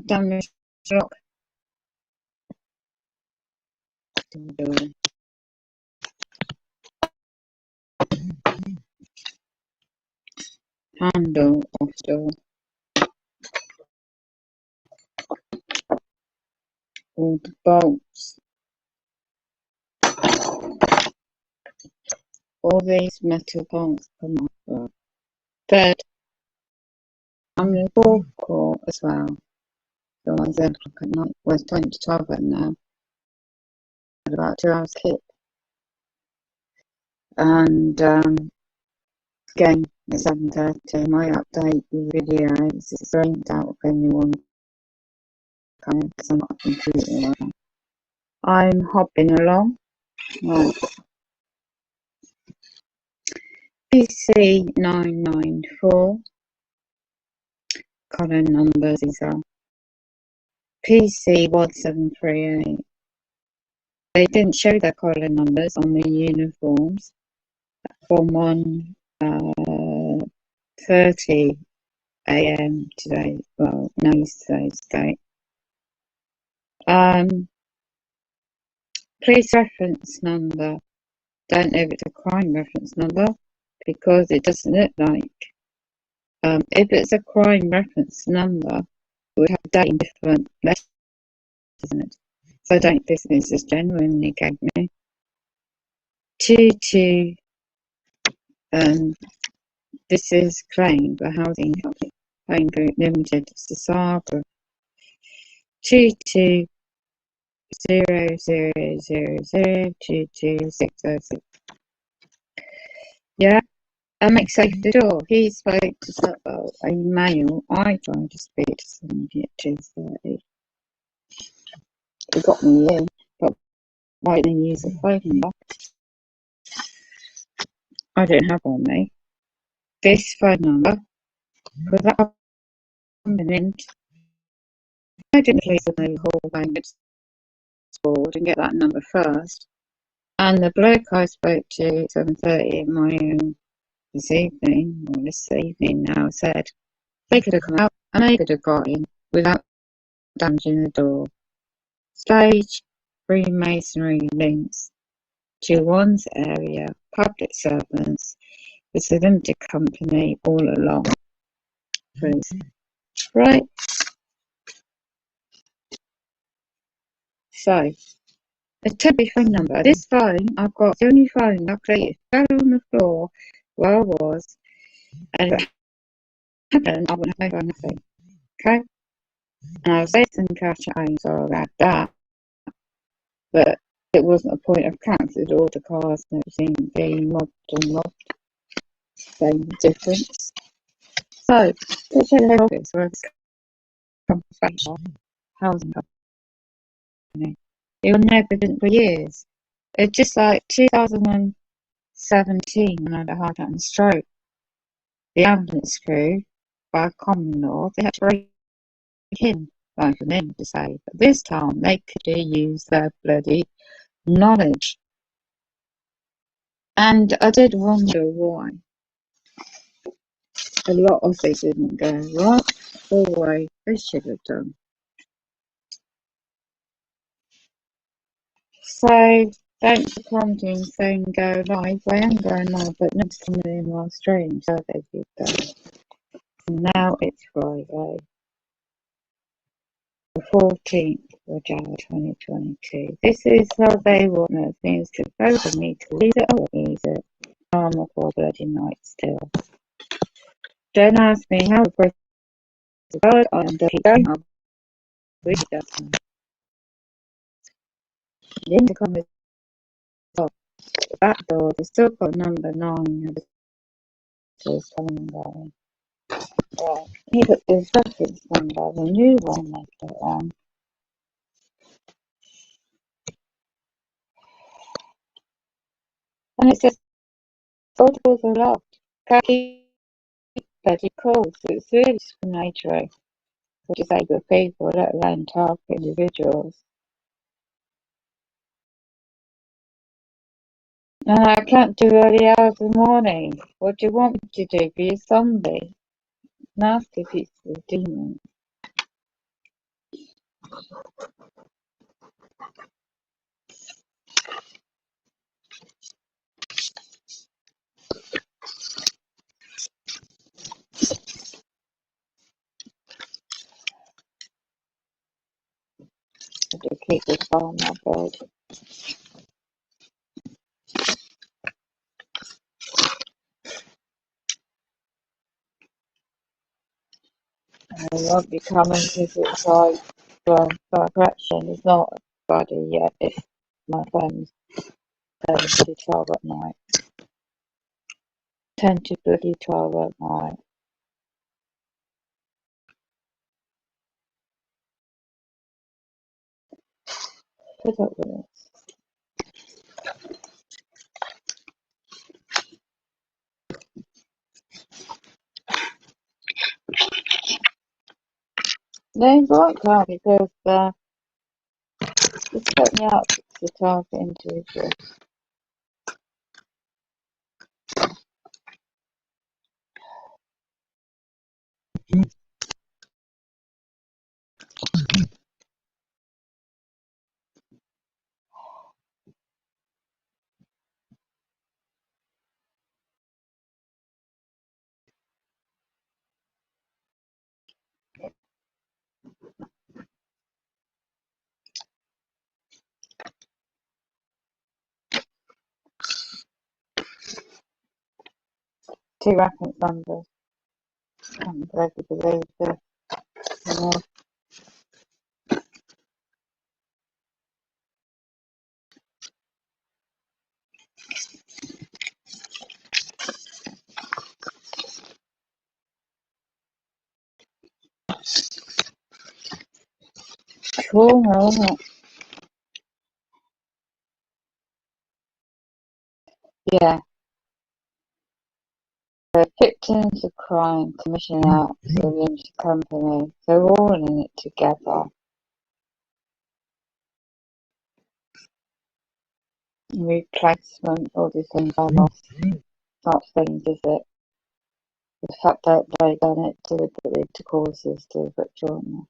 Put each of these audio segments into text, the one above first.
damage lock. Handle of door. All the bolts. All these metal bolts come off. Third, I'm the forecourt as well. The ones at 8 o'clock at night. Well, it's 20 to 12 right now. Had about 2 hours kit. And again, at 7:30, my update videos is linked out if anyone coming because I'm not completely right. I'm hopping along. Right. PC 994. Column numbers these are. PC 1738. They didn't show their column numbers on the uniforms. From 1:30 AM today. Well, no, today's date. Police reference number. Don't know if it's a crime reference number because it doesn't look like. If it's a crime reference number, it would have a date in different letters, isn't it? So I don't think this is genuinely gave me. 22. This is claimed by Housing Home Group Limited. It's the saga. 220000222606. Yeah, that makes safe the door. He spoke to a male. I tried to speak to somebody at 2:30. He got me in, but why didn't they use the phone number? I don't have on me. This phone number, without coming in, I didn't place the whole language board and get that number first. And the bloke I spoke to at 7:30 in my own this evening now said they could have come out and they could have got in without damaging the door. Stage freemasonry links to one's area, public servants, it's a limited company all along. Please. Right. So, a temporary phone number. This phone I've got, the only phone I've created, fell on the floor where I was, and if it happened, I wouldn't have made nothing. Okay? And I was saving some cash at home, so I had that. But it wasn't a point of cancelled all the cars and everything being mobbed and robbed. Same difference. So, let's check the head office where this comes from. Housing company. They were negligent for years. It's just like 2017 when I had a heart attack and stroke. The ambulance crew, by common law, they had to break in, like for them to say. But this time they could use their bloody knowledge. And I did wonder why. A lot of things didn't go right the way they should have done. So, thanks for commenting saying go live. I am going live, but nobody's coming in my stream, so there you go. Now it's Friday, the 14th of January 2022. This is how they want their things to go for me to leave it or leave it. I'm a poor bloody night still. Don't ask me how to break the God I am dirty going on. Really doesn't. The intercom is off. The back door, they still got number 9. It's coming and going. Right. He put this reference number, the new one they put on. And it says, all doors are locked. Can't keep bloody calls. It's really discriminatory for disabled people, let alone target individuals. And I can't do early hours in the morning. What do you want me to do? Be a zombie? Nasty piece of demon. To keep this on my bed. I won't be coming because it's like by correction. It's not Friday yet. It's my phone's 10 to 12 at night. 10 to bloody 12 at night. Put up with it. They worked out because they set me up to target individuals. Two reference numbers. Can't believe this. You know. Trauma, isn't it? Yeah. The victims of crime commissioned out the Lynch Company. They're all in it together. Replacement, all these things are lost. It's not things, is it? The fact that they done it deliberately to cause us deliberate trauma.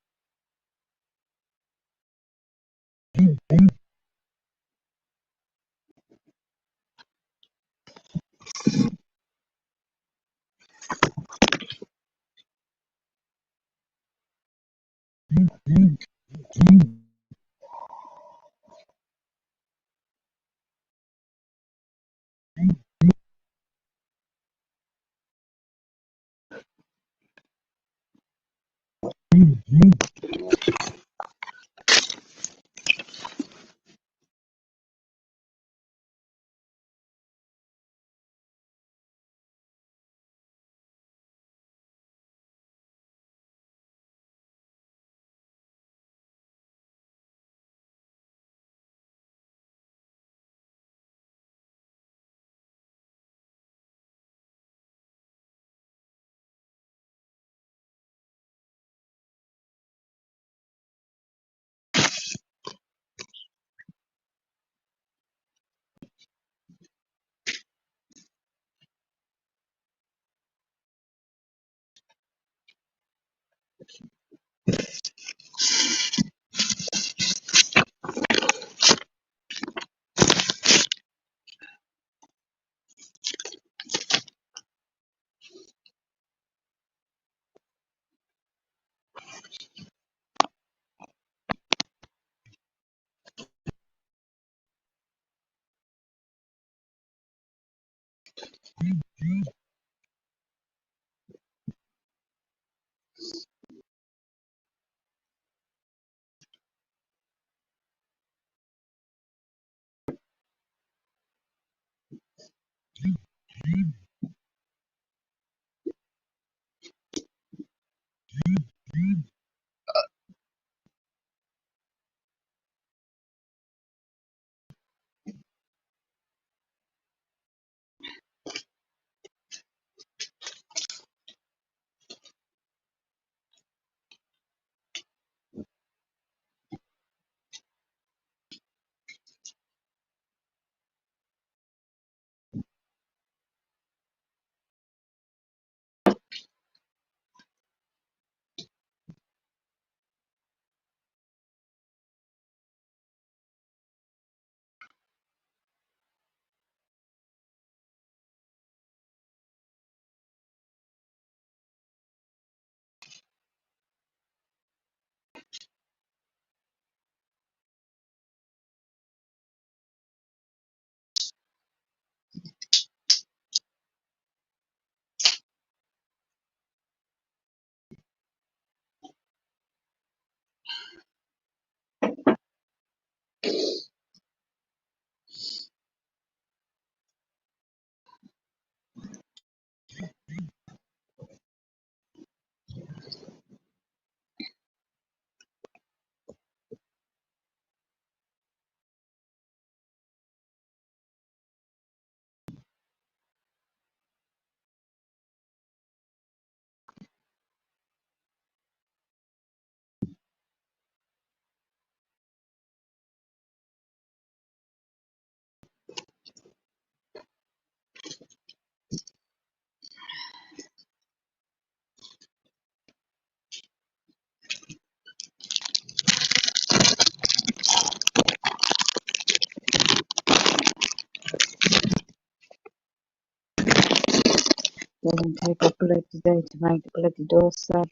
Doesn't take a bloody day to make the bloody door safe.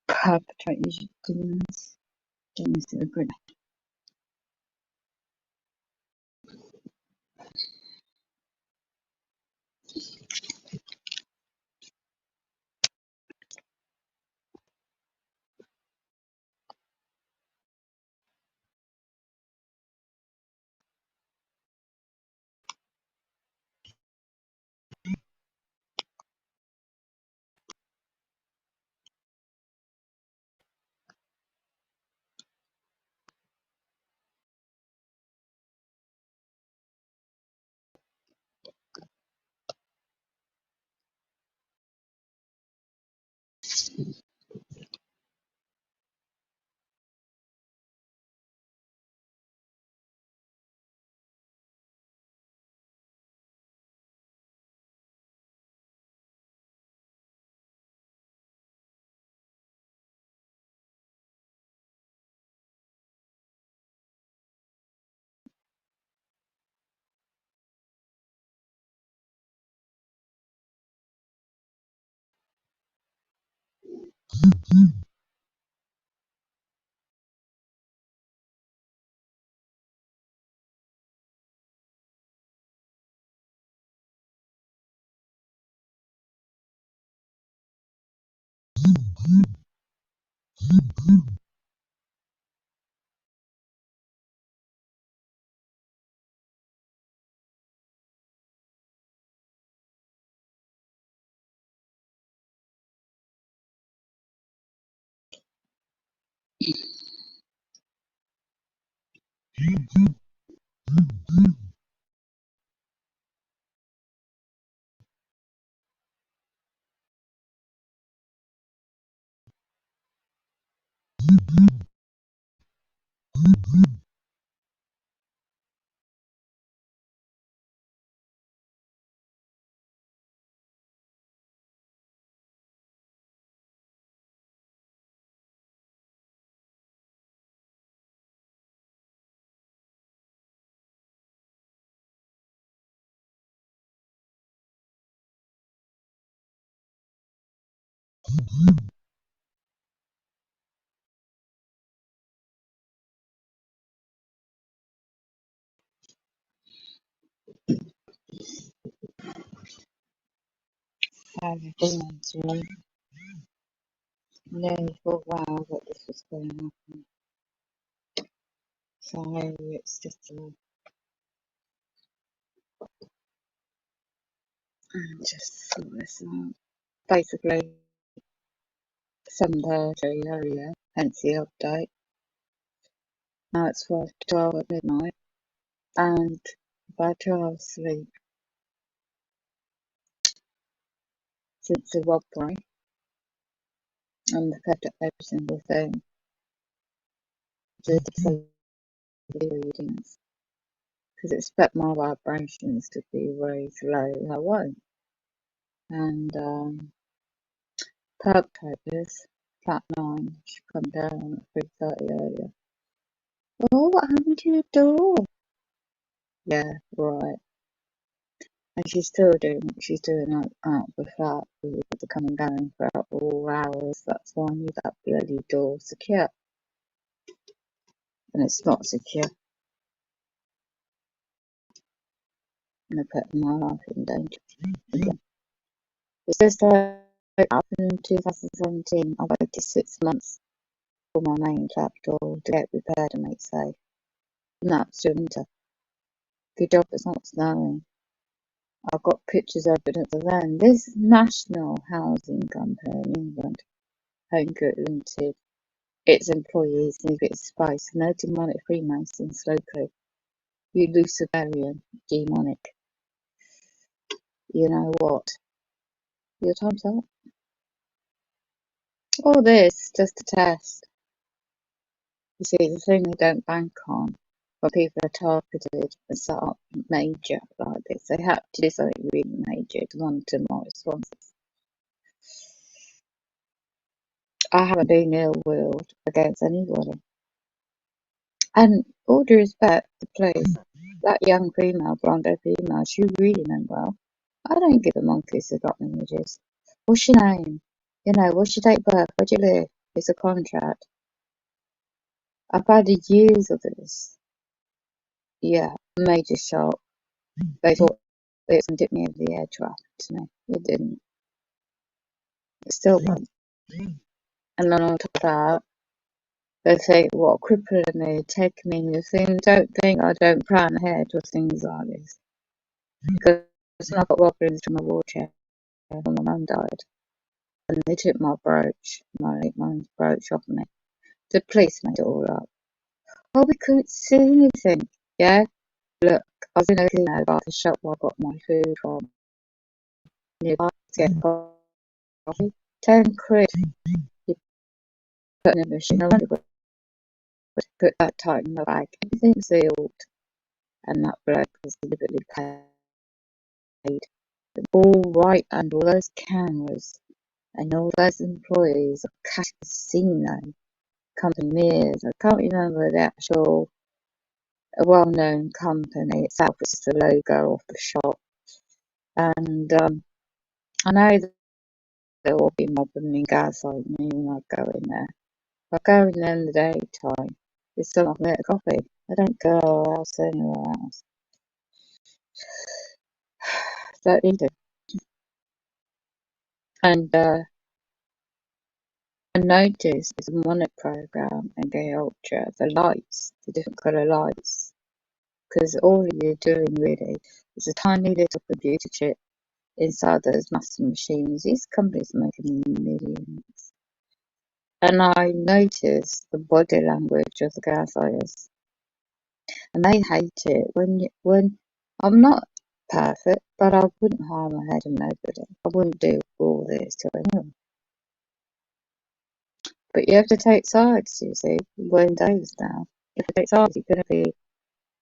Perpetrators doing this. Doing this deliberately. Everyone's right. Nearly thought, wow, that this was going to happen. So it's just just sort this out. Basically, 7:30 earlier, hence the update. Now it's 5 to 12 at midnight, and I've had 2 hours sleep since the robbery, and I've kept up every single thing. Just the readings, because expect my vibrations to be raised low. I won't. And perpetrators, flat 9, should come down at 3:30 earlier. Oh, what happened to your door? Yeah, right. And she's still doing what she's doing out the flat. We've got to come and going for all hours. That's why I need that bloody door secure. And it's not secure. And I put my life in danger. Yeah. It's just like happened in 2017. I waited 6 months for my main trap door to get repaired and made safe. And that's during winter. Good job it's not snowing. I've got pictures evidence of them. This national housing company in England, Home Group Limited, its employees need its space. No demonic Freemasons locally. You Luciferian demonic. You know what? Your time's up. All this just a test. You see, the thing they don't bank on when people are targeted and set up major like this, they have to do something really major to monitor my responses. I haven't been ill-willed against anybody. And all due respect, the police. that young female, blonde female, she really meant well. I don't give a monkey's got images. What's your name? You know, what's your date of birth? Where do you live? It's a contract. I've had years of this. Yeah, major shock. They thought it was going to dip me over the edge. What happened to me? It didn't. It still won't. And then on top of that, they say, what, crippling me, taking me in the thing. Don't think I don't plan ahead with things like this. Because I got robbed into my wheelchair when my mum died. And they took my brooch, my late mum's brooch off me. The police made it all up. Oh, we couldn't see anything. Yeah? Look, I was in a casino bar, the shop where I got my food from. Nearby to get coffee. 10 quid. You put in a machine. I wonder what to put that tight in the bag. Everything's sealed. And that bloke was deliberately paid. All right under all those cameras and all those employees of Cash Casino Company Mears. I can't remember the actual well-known company itself, it's just the logo of the shop. And I know that they'll all be mobbing me and gaslighting me when I go in there. If I go in there in the daytime, it's still not going to get a coffee. I don't go else anywhere else. Don't need it. And I noticed there's a monitor program in the Ultra, the lights, the different colour lights. Because all you're doing really is a tiny little computer chip inside those massive machines. These companies are making millions. And I noticed the body language of the gaslighters. And they hate it when I'm not perfect, but I wouldn't harm a head of nobody. I wouldn't do all this to anyone. But you have to take sides, you see. We're in days now. If you take sides, you're going to be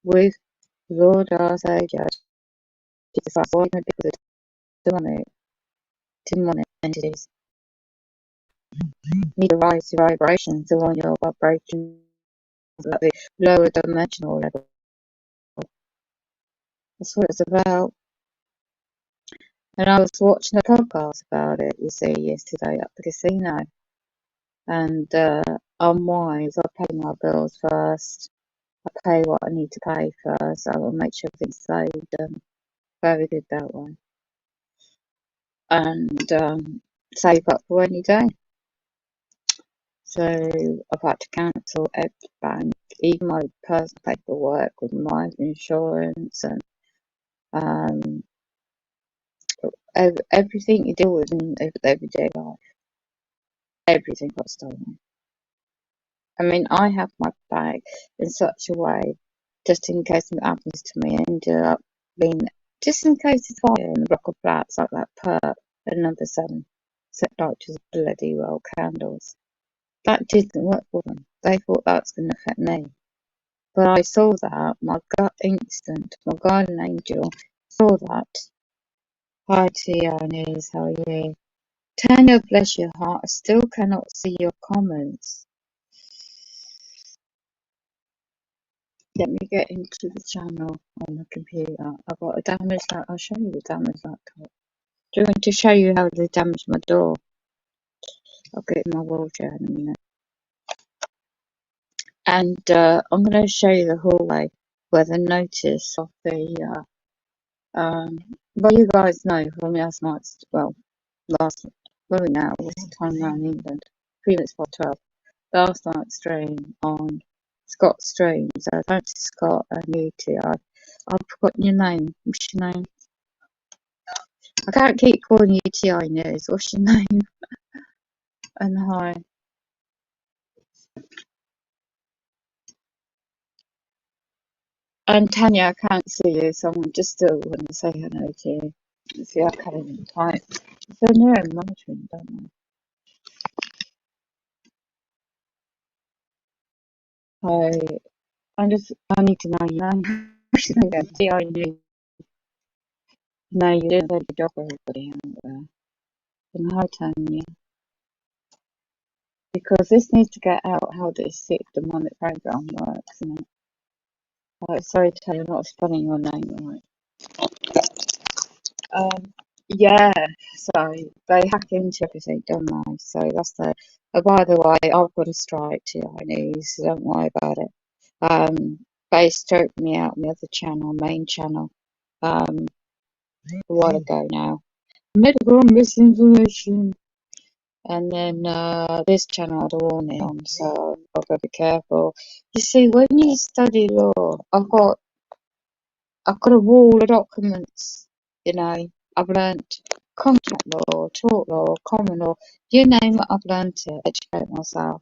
with Lord our Saviour. To decide what you're going to do with demonic entities. You need to rise your vibrations to on your vibrations at the lower dimensional level. That's what it's about. And I was watching a podcast about it, you see, yesterday at the casino. And I'm wise. I pay my bills first. I pay what I need to pay first. I will make sure everything's saved and very good that way. And save up for any day. So I've had to cancel every bank, even my personal paperwork with my insurance and everything you deal with in everyday life. Everything got stolen. I mean, I have my bag in such a way, just in case it happens to me, ended up being, just in case it's fire in the block of flats like that perp at number 7, set like just bloody well candles. That didn't work for them. They thought that's going to affect me. But I saw that, my gut instinct, my guardian angel saw that. Hi Tianis, how are you? Tanya, bless your heart, I still cannot see your comments. Let me get into the channel on the computer. I've got a damaged laptop. I'll show you the damaged laptop. Do you want me to show you how they damaged my door? I'll get in my wheelchair in a minute. And I'm going to show you the hallway where the notice of the well, you guys know from last night's, well, what's the time now in England? 3 minutes past 12. Last night's stream on Scott's stream. So thanks to Scott and you two. I've forgotten your name. What's your name? I can't keep calling you TI News. What's your name? And hi. And Tanya, I can't see you, so I'm just still going to say hello to you. See, I can't even type. So no, I'm monitoring, don't I? I need to know your name. TI News. No, you didn't let the job everybody out there. And hi, Tanya. Because this needs to get out how this sick demonic program works, isn't it? Sorry, Taylor, not spelling your name right. Yeah, so they hack into everything, don't they? So that's the. Oh, by the way, I've got a strike Chinese, so don't worry about it. They stroked me out on the other channel, main channel, a while ago now. Medical misinformation. And then this channel had a warning on, so I've got to be careful. You see, when you study law, I've got a wall of documents, you know. I've learnt contract law, tort law, common law, you name it, I've learnt it, educate myself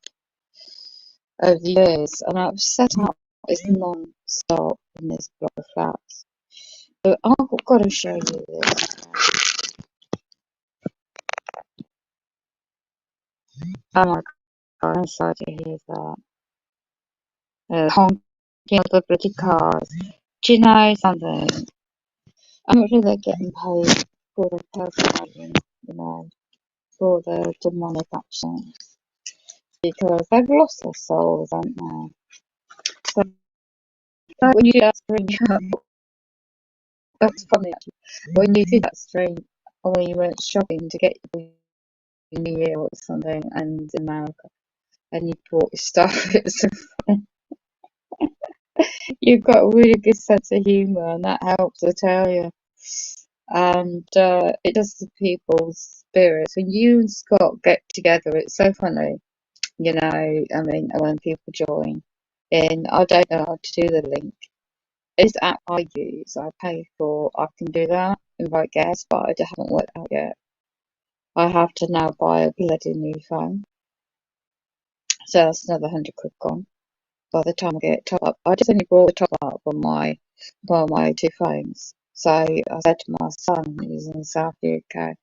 over the years. And I've set up this non-stop in this block of flats. But I've got to show you this. Oh my god, I'm sorry to hear that. Honking of the bloody cars. Do you know something? I'm not sure they're getting paid for the personalising, you know, for the demonic actions. Because they've lost their souls, haven't they? So when you do that stream, that's funny actually. When you do that stream, or when you went shopping to get your New Year or something, and in America, and you bought your stuff, it's you've got a really good sense of humour, and that helps, I tell you. And it does to people's spirits. When you and Scott get together, it's so funny, you know. I mean, when people join in, I don't know how to do the link. This app I use, I pay for, I can do that, invite guests, but I just haven't worked out yet. I have to now buy a bloody new phone, so that's another 100 quid gone. By the time I get top up, I just only bought the top up on my two phones. So I said to my son, who's in South UK,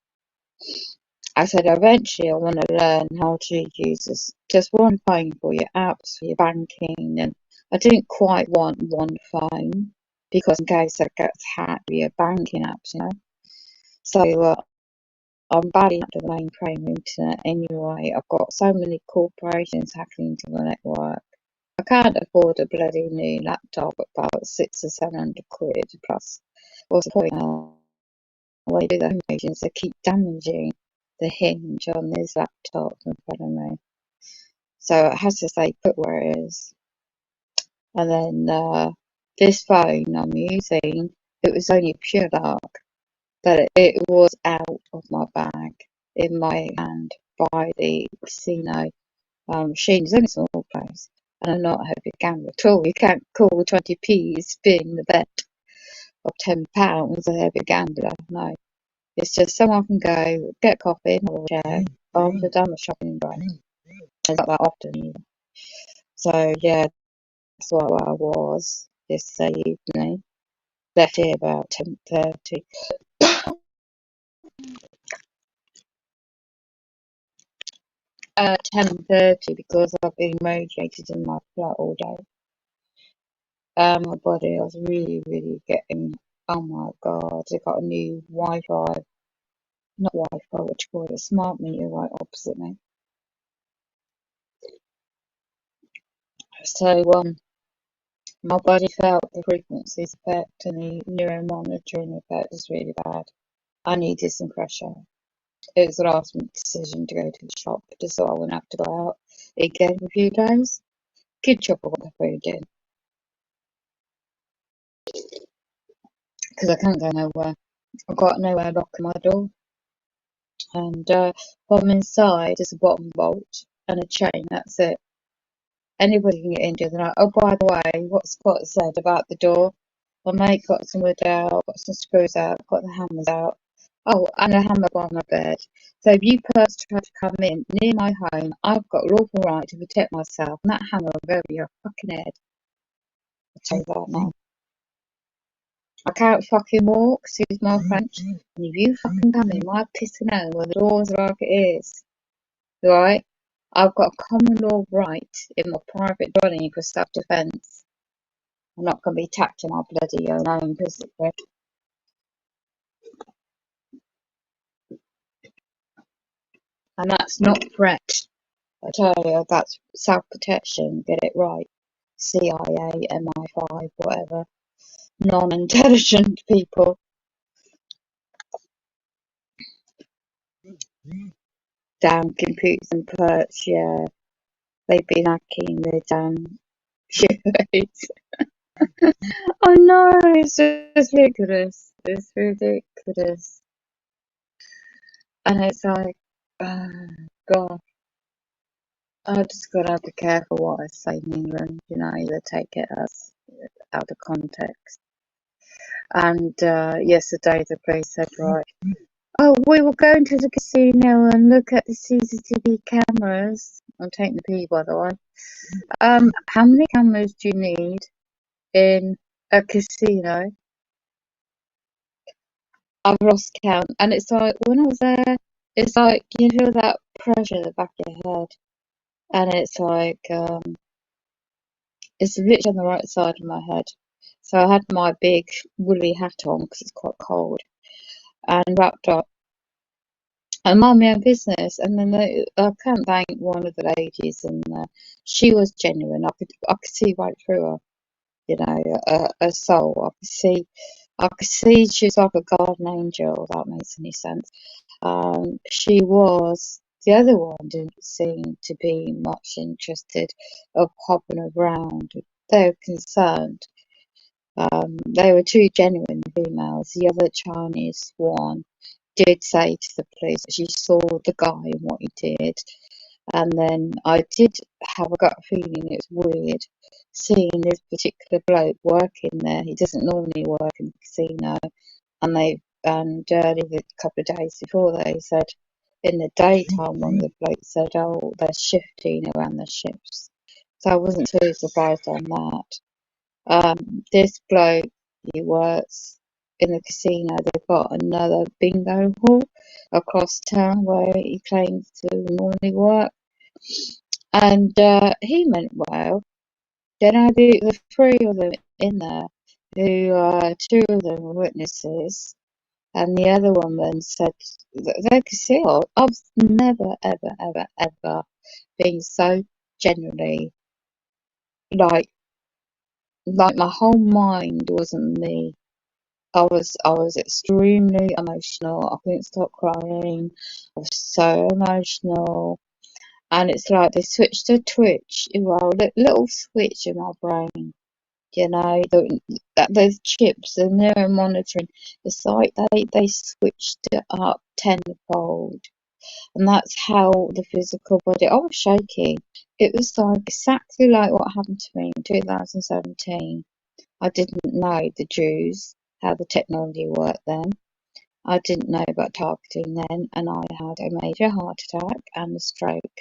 I said eventually I want to learn how to use this, just one phone for your apps, for your banking, and I didn't quite want one phone because in case it gets hacked with your banking apps, you know. So I'm badly up to the mainframe internet anyway. I've got so many corporations hacking into the network. I can't afford a bloody new laptop at about 600 or 700 quid plus. What's the point now? When you do the home pages, they keep damaging the hinge on this laptop in front of me. So it has to stay put where it is. And then this phone I'm using, it was only pure luck that it was out of my bag in my hand by the casino machine. It's only a small place. And I'm not a heavy gambler at all. You can't call 20p spin the bet of £10 a heavy gambler. No. It's just someone can go, get coffee, or chair, after done the shopping right. It's not that often either. So yeah, that's what I was this evening. Left here about 10:30. 10:30 because I've been radiated in my flat all day. My body, I was really getting. Oh my god! I got a new Wi-Fi, not Wi-Fi, what you call it, smart meter right opposite me. So my body felt the frequencies effect and the neuromonitoring effect was really bad. I needed some fresh air. It was a last minute decision to go to the shop just so I wouldn't have to go out again for a few days. Good job I got the food in because I can't go nowhere. I've got nowhere locking my door. And from inside is a bottom bolt and a chain, that's it. Anybody can get into the night. Oh, by the way, what Scott said about the door. My mate got some wood out, got some screws out, got the hammers out. Oh, and a hammer by my bed. So if you persons try to come in near my home, I've got lawful right to protect myself, and that hammer will go over your fucking head. I'll tell you that now. I can't fucking walk, excuse my French. And if you fucking come in my pissing home where the doors are like it is, right? I've got a common law right in my private dwelling for self-defence. I'm not going to be attacked in my bloody own home, physically. And that's not threat. I tell you, that's self-protection. Get it right. CIA, MI5, whatever, non-intelligent people. Damn computers and perks, yeah. They've been hacking the damn computers. I know, it's just ridiculous. It's ridiculous. And it's like, oh, God, I just gotta be careful what I say in England. You know, they take it as out of context. And yesterday the police said, right, oh, we will go into the casino and look at the CCTV cameras. I'm taking the P, by the way. How many cameras do you need in a casino? I've lost count. And it's like, when I was there, it's like you feel that pressure at the back of your head. And it's like, it's literally on the right side of my head. So I had my big woolly hat on because it's quite cold and wrapped up. I mind my own business, and then I can't thank one of the ladies, and she was genuine. I could see right through her, you know, a soul. I could see she was like a guardian angel. If that makes any sense. She was. The other one didn't seem to be much interested of hopping around. They were concerned. They were two genuine females. The other Chinese one did say to the police that she saw the guy and what he did. And then I did have a gut feeling it was weird seeing this particular bloke working there. He doesn't normally work in the casino. And a couple of days before they said in the daytime one of the blokes said, oh, they're shifting around the shifts. So I wasn't too surprised on that. This bloke, he works in the casino. They've got another bingo hall across town where he claims to normally work. And he meant well. Then I the three of them in there, who two of them were witnesses, and the other woman said they could see. I've never, ever, ever, ever been so genuinely like my whole mind wasn't me. I was extremely emotional. I couldn't stop crying. I was so emotional. And it's like they switched a twitch, well, a little switch in my brain, you know, those chips, the neural monitoring. It's like they switched it up tenfold. And that's how the physical body, I was shaking. It was like exactly like what happened to me in 2017. I didn't know the Jews, how the technology worked then. I didn't know about targeting then, and I had a major heart attack and a stroke.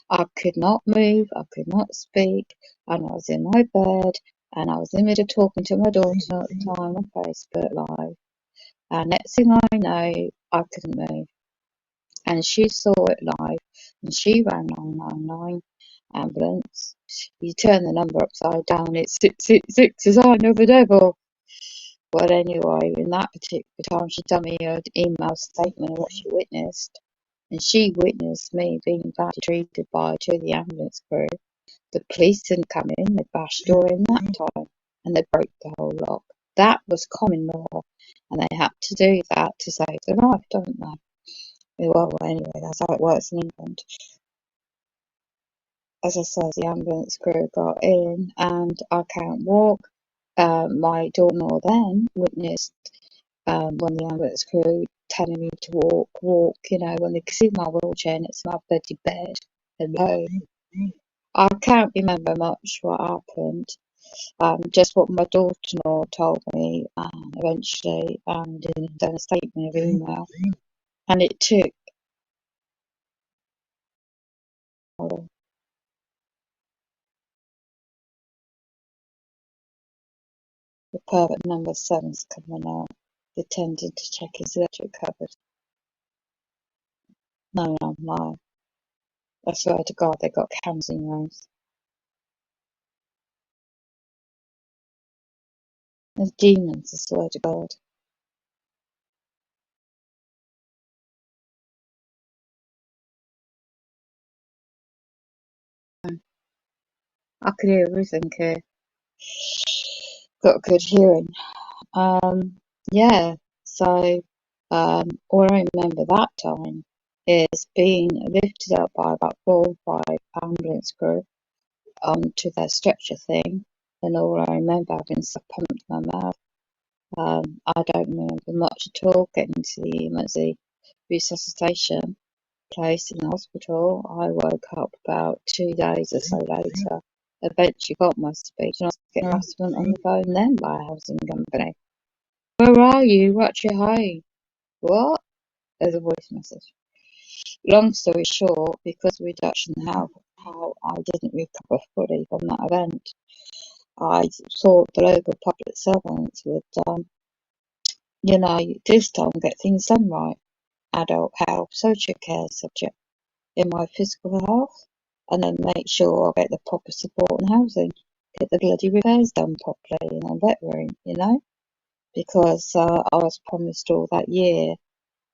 I could not move, I could not speak, and I was in my bed, and I was in the middle of talking to my daughter at the time on Facebook Live. And next thing I know, I couldn't move. And she saw it live, and she rang 999 ambulance. You turn the number upside down, it's 666, a sign of the devil. But anyway, in that particular time, she done me an email statement of what she witnessed. And she witnessed me being badly treated by two of the ambulance crew. The police didn't come in, they bashed door in that time, and they broke the whole lock. That was common law, and they had to do that to save their life, don't they? Well, anyway, that's how it works in England. As I said, the ambulance crew got in, and I can't walk. My daughter-in-law then witnessed when the ambulance crew telling me to walk, you know, when they could see my wheelchair and it's my bloody bed alone. I can't remember much what happened, just what my daughter-in-law told me, eventually, and in a statement of email. And it took, the pervert number seven's coming out, pretending to check his electric cupboard. No, I'm lying. I swear to God, they got cameras in rooms. There's demons, I swear to God. I could hear everything here. Got good hearing. Yeah, so all I remember that time is being lifted up by about 4 or 5 ambulance crew to their stretcher thing, and all I remember having stuff pumped in my mouth. I don't remember much at all getting to the emergency resuscitation place in the hospital. I woke up about 2 days or so later. Eventually got my speech, and I was getting harassment on the phone then by a housing company. Where are you? What's your home? What? There's a voice message. Long story short, because of reduction in health, how I didn't recover fully from that event, I thought the local public servants would, this time get things done right. Adult health, social care subject in my physical health, and then make sure I get the proper support and housing, get the bloody repairs done properly in a wet room, because I was promised all that year,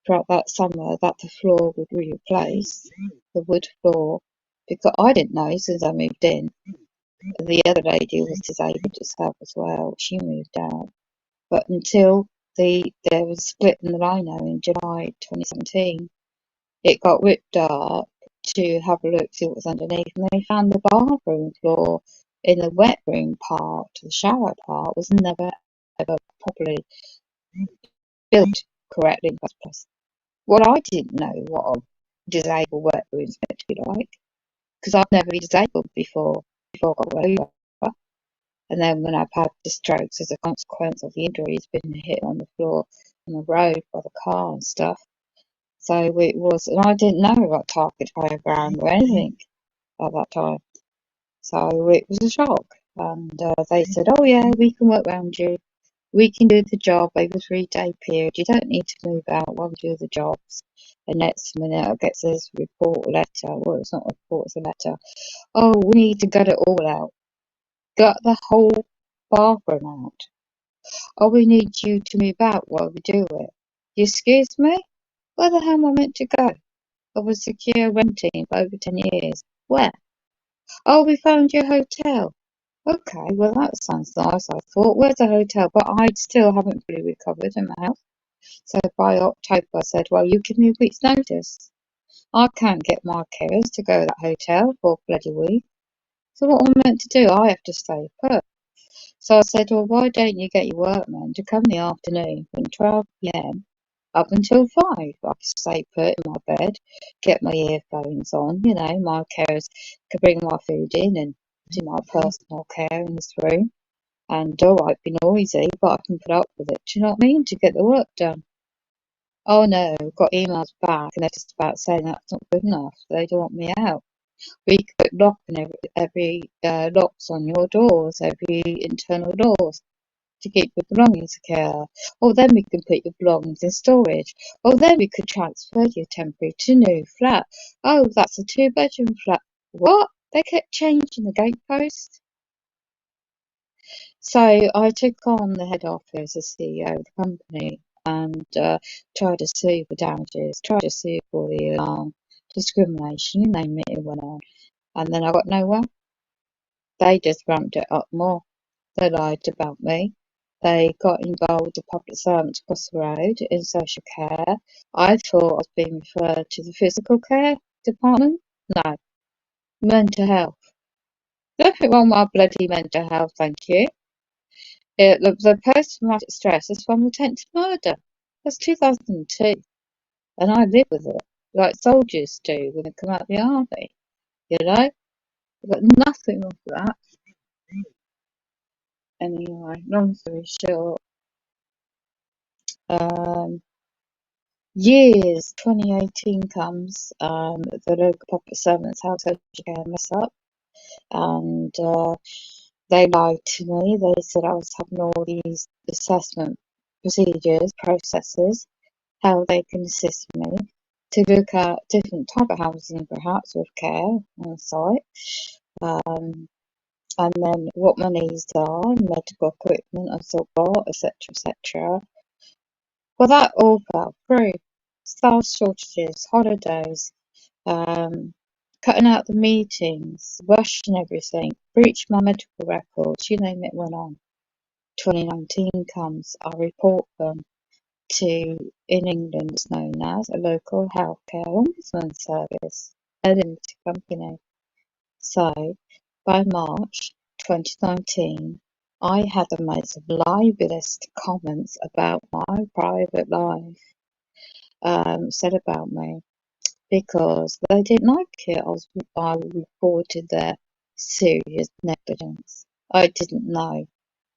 throughout that summer, that the floor would be replaced, the wood floor, because I didn't know since I moved in. The other lady was disabled herself as well. She moved out, but until there was a split in the lino in July 2017, it got ripped up to have a look, see what was underneath, and they found the bathroom floor in the wet room part, the shower part, was never ever properly built correctly in the first place. Well, I didn't know what a disabled wet room is meant to be like, because I've never been disabled before I got over. And then when I've had the strokes as a consequence of the injuries, been hit on the floor, on the road by the car and stuff. So it was, and I didn't know about target diagram or anything at that time. So it was a shock. And they said, oh yeah, we can work around you. We can do the job over a 3-day period. You don't need to move out while we do the jobs. The next minute I get this report letter. Well, it's not a report, it's a letter. Oh, we need to gut it all out. Gut the whole bathroom out. Oh, we need you to move out while we do it. You excuse me? Where the hell am I meant to go? I was secure renting for over 10 years. Where? Oh, we found you a hotel. Okay, well that sounds nice, I thought. Where's a hotel? But I still haven't fully recovered in my health. So by October I said, well, you give me a week's notice. I can't get my carers to go to that hotel for a bloody week. So what am I meant to do? I have to stay put. So I said, well, why don't you get your workmen to come in the afternoon from 12 p.m. up until 5? I could stay put in my bed, get my earphones on, my carers could bring my food in and do my personal care in this room. And all right, be noisy, but I can put up with it. Do you know what I mean? To get the work done. Oh no, got emails back and they're just about saying that's not good enough. They don't want me out. We could put every locks on your doors, every internal doors to keep your belongings secure. Or then we can put your belongings in storage. Or then we could transfer you temporary to a new flat. Oh, that's a 2-bedroom flat. What? They kept changing the gatepost. So I took on the head office as CEO of the company and tried to sue for damages, tried to sue for the discrimination, you name it, it went on. And then I got nowhere. They just ramped it up more. They lied about me. They got involved with the public servants across the road in social care. I thought I was being referred to the physical care department. No, mental health. Nothing wrong with my bloody mental health, thank you. The post-traumatic stress is from attempted murder. That's 2002, and I live with it like soldiers do when they come out of the army. You know, but nothing of that. Anyway, long story short, um, years 2018 comes. The local public servants' house social care mess up, and they lied to me. They said I was having all these assessment procedures, processes, how they can assist me to look at different type of housing, perhaps with care on site, and then what my needs are, medical equipment I've still got, etc., etc. Well, that all fell through. Staff shortages, holidays, um, cutting out the meetings, rushing everything, breached my medical records, you name it went on. 2019 comes, I report them to, in England, it's known as a local healthcare ombudsman service, a limited company. So, by March 2019, I had the most libelous comments about my private life said about me because they didn't like it. I reported their serious negligence. I didn't know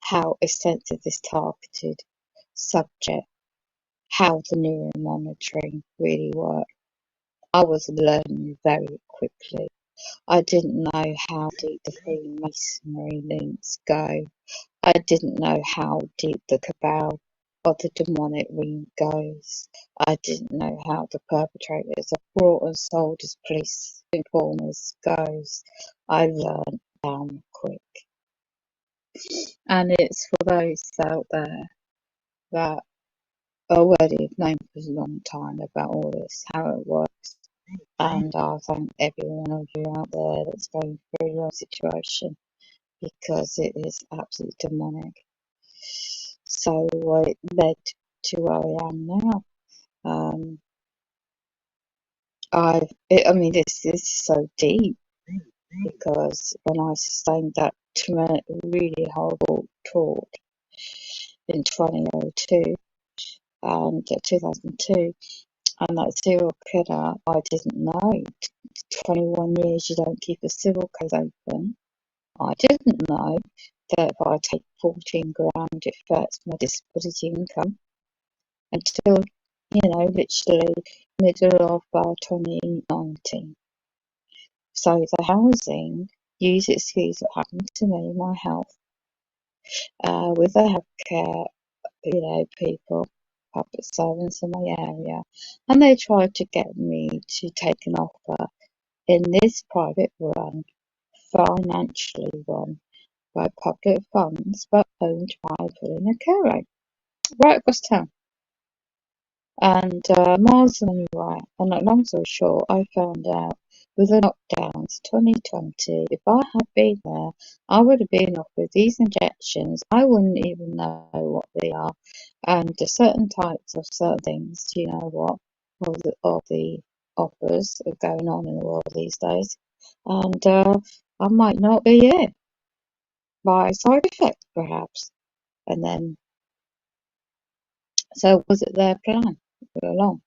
how extensive this targeted subject, how the neuromonitoring really worked. I was learning very quickly. I didn't know how deep the freemasonry links go. I didn't know how deep the cabal of the demonic ring goes. I didn't know how the perpetrators are brought and sold as police informers goes. I learned down quick. And it's for those out there that already have known for a long time about all this, how it works. And I thank every one of you out there that's going through your situation because it is absolutely demonic. So it led to where I am now. I mean, this is so deep because when I sustained that really horrible talk in 2002 and 2002, and that serial killer, I didn't know. 21 years you don't keep a civil case open. I didn't know that if I take 14 grand, it affects my disability income until, literally middle of 2019. So the housing, use excuse what happened to me, my health, with the healthcare, people, public servants in my area, and they tried to get me to take an offer in this private run, financially run by public funds, but owned by putting a care home right across town. And miles along the way, and long story short, I found out with the lockdowns 2020, if I had been there, I would have been offered these injections. I wouldn't even know what they are. And certain types of certain things, you know what, of the offers are going on in the world these days. And I might not be it by side effect, perhaps. And then, so was it their plan all along?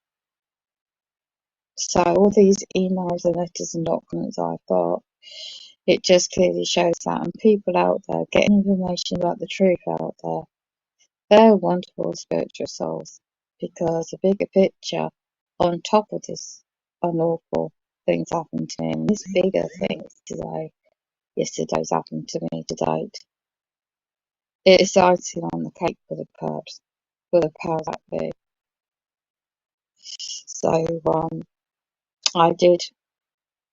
So all these emails and letters and documents I've got, it just clearly shows that. And people out there getting information about the truth out there, they're wonderful spiritual souls because the bigger picture on top of this unlawful things happened to me, and this bigger things yesterday's happened to me to date. It is icing on the cake for the perps, for the powers that be. So I did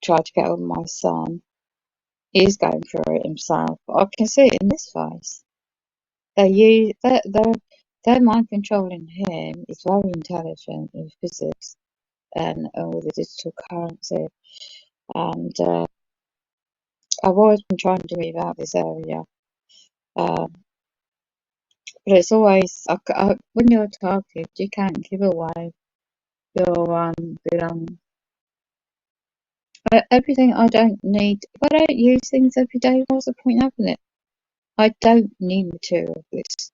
try to get hold of my son. He's going through it himself, but I can see it in his face. Their mind controlling him is very intelligent in physics and with the digital currency. And I've always been trying to move out this area, but it's always when you're targeted, you can't give away your belongings. Everything I don't need. If I don't use things every day, what's the point having it? I don't need material goods.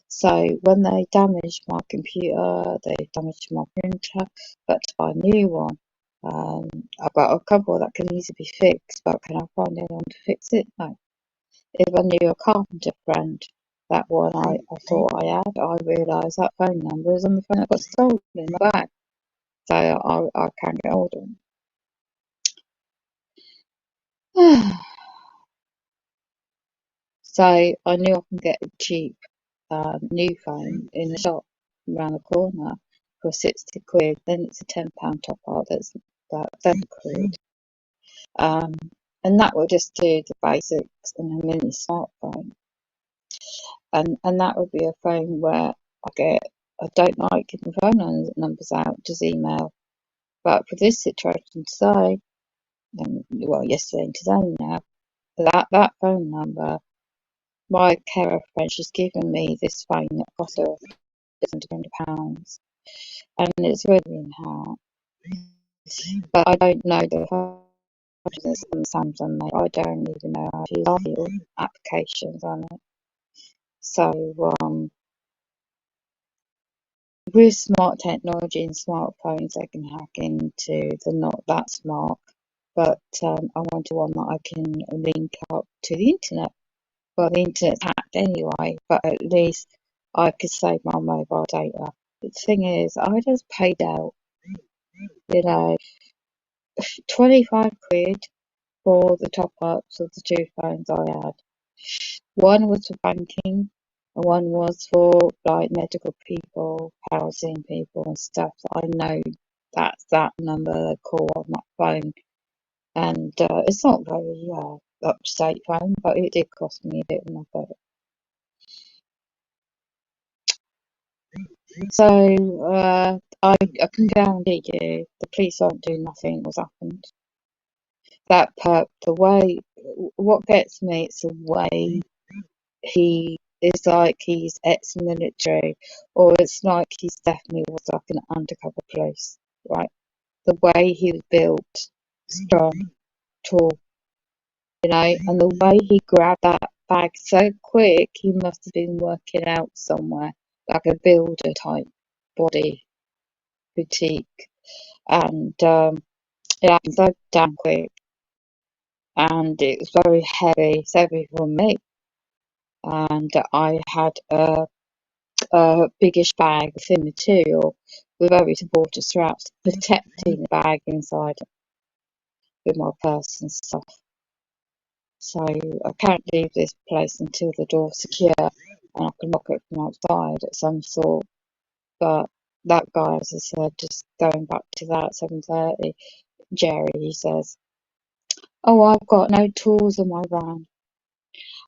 So when they damaged my computer, they damaged my printer, but to buy a new one. I've got a couple that can easily be fixed, but can I find anyone to fix it? No. If I knew a carpenter friend, that one I thought I had, I realised that phone number is on the phone that got stolen in my bag. So I can't get hold of them. So I knew I can get a cheap new phone in the shop around the corner for 60 quid. Then it's a £10 top up. That's about 30 quid. And that will just do the basics in a mini smartphone. And that would be a phone where I don't like giving phone numbers out, just email. But for this situation today, well, yesterday and today now. That phone number, my carer friend, she's given me this phone that cost her £200, and it's really in her. But I don't know the photos and Samsung, mate. I don't even know how to use your applications on it. So, with smart technology and smartphones, they can hack into. They're not that smart, but I wanted one that I can link up to the internet. Well, the internet's hacked anyway, but at least I could save my mobile data. The thing is, I just paid out, you know, 25 quid for the top ups of the two phones I had. One was for banking, and one was for like medical people, housing people, and stuff that I know that's that number they call on that phone. And it's not very up to date phone, but it did cost me a bit when I got it. So I can guarantee you the police won't do nothing what's happened. That perp, the way, what gets me, it's the way he is like he's ex-military, or it's like he's definitely was like an undercover police, right? The way he was built, strong, tall, and the way he grabbed that bag so quick, he must have been working out somewhere, like a builder type body boutique, and it happened so damn quick, and it was very heavy, it's heavy for me, and I had a biggish bag of thin material with very supportive straps protecting the bag inside with my purse and stuff. So I can't leave this place until the door's secure and I can lock it from outside at some sort. But that guy, as I said, just going back to that 7:30, Jerry, he says, "Oh, I've got no tools in my van.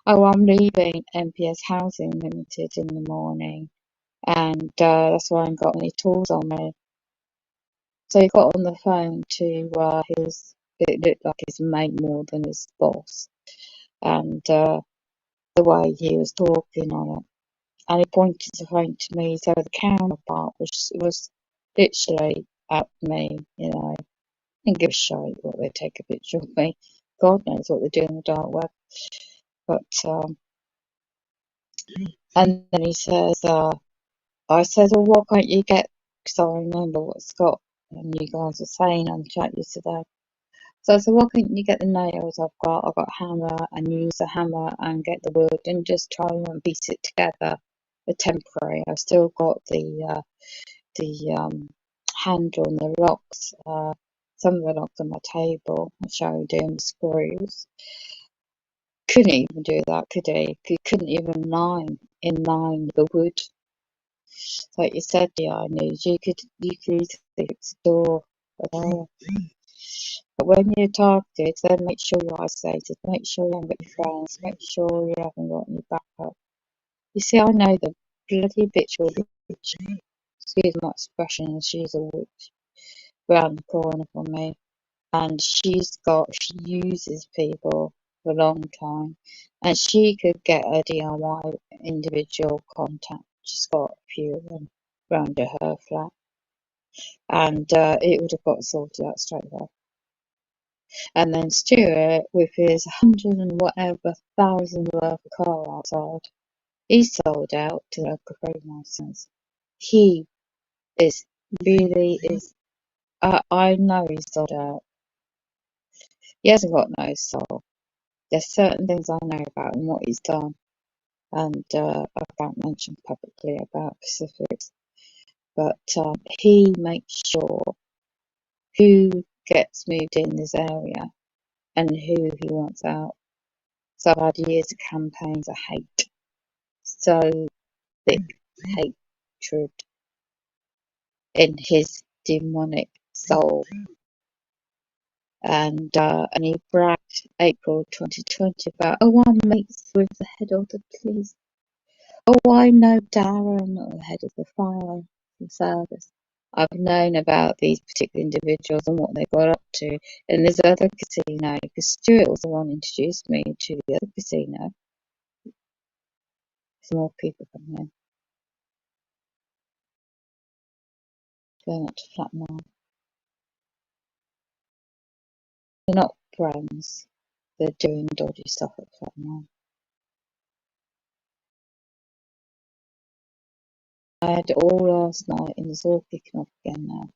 Oh, I'm leaving MPS Housing Limited in the morning, and that's why I ain't got any tools on me." So he got on the phone to it looked like his mate more than his boss, and the way he was talking on it. And he pointed the phone to me, so the counterpart was literally at me, and give a shite what they take a picture of me. God knows what they do in the dark web. But, and then he says, I said, well, what can't you get? Because I remember what Scott and you guys were saying on the chat yesterday. So I said, why couldn't you get the nails I've got? I've got a hammer and use the hammer and get the wood and just try and piece it together. The temporary. I've still got the handle and the locks. Some of the locks on my table. I showed him the screws. Couldn't even do that, could he? He couldn't even inline the wood. Like you said, yeah, I knew you could easily fix the door. But when you're targeted, then make sure you're isolated, make sure you haven't got your friends, make sure you haven't got any backup. You see, I know the bloody bitch will witch. Excuse my expression, she's a witch round the corner from me. And she uses people for a long time. And she could get a DIY individual contact. She's got a few of them round at her flat. And it would have got sorted out straight away. And then Stuart, with his 100 and whatever thousand worth of car outside, he sold out to the local freemasons. He is really is. I know he sold out. He hasn't got no soul. There's certain things I know about him, what he's done, and I can't mention publicly about specifics. But he makes sure who gets moved in this area and who he wants out. So I've had years of campaigns of hate. So thick hatred in his demonic soul. And he bragged April 2020 about, oh, I'm mates with the head of the police. Oh, I know Darren, or the head of the fire service. I've known about these particular individuals and what they got up to in this other casino, because Stuart was the one who introduced me to the other casino. There's more people coming in. Going up to flat 9. They're not friends. They're doing dodgy stuff at flat 9. I had it all last night and it's all kicking off again now.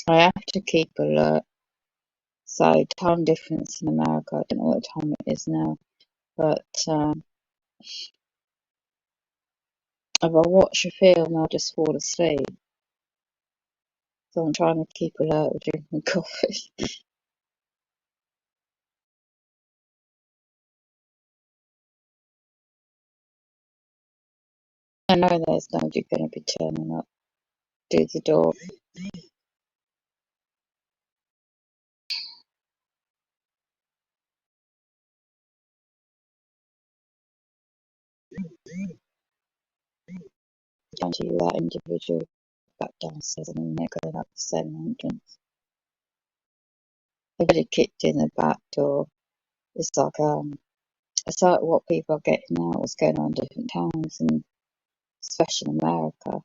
I have to keep alert. So time difference in America, I don't know what time it is now, but if I watch a film I'll just fall asleep. So I'm trying to keep alert with drinking coffee. I know there's nobody going to be turning up to the door. Down to you, that individual back downstairs, and then they're going up the same entrance. They get it kicked in the back door. It's like what people are getting now, what's going on in different towns, and especially in America.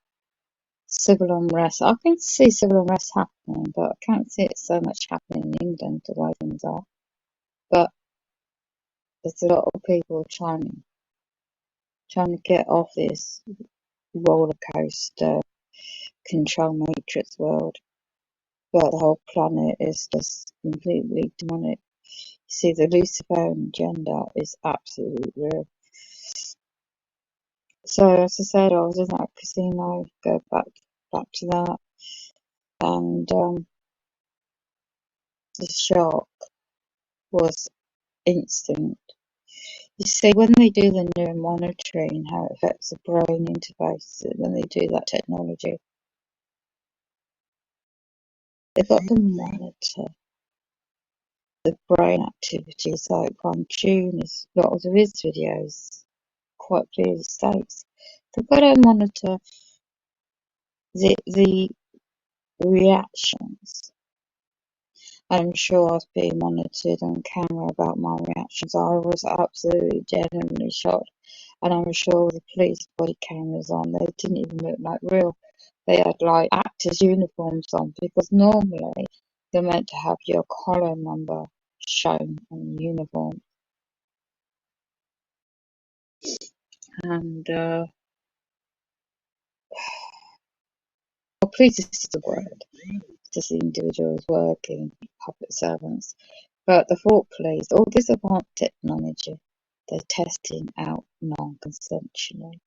Civil unrest. I can see civil unrest happening, but I can't see it so much happening in England the way things are. But there's a lot of people trying to get off this roller coaster control matrix world. But the whole planet is just completely demonic. You see, the Luciferian agenda is absolutely real. So as I said, I was in that casino, go back to that, and the shock was instant. You see, when they do the neuromonitoring, how it affects the brain interface, when they do that technology, they've got to monitor the brain activities. Like Prime Tune, is a lot of his videos quite clearly states they've got to monitor the reactions. I'm sure I was being monitored on camera about my reactions. I was absolutely genuinely shocked, and I'm sure the police body cameras on, they didn't even look like real. They had like actors' uniforms on, because normally they're meant to have your collar number shown on the uniform. And well, police is just a word. It's just individuals working, public servants. But the thought police, all this advanced technology, they're testing out non-consensually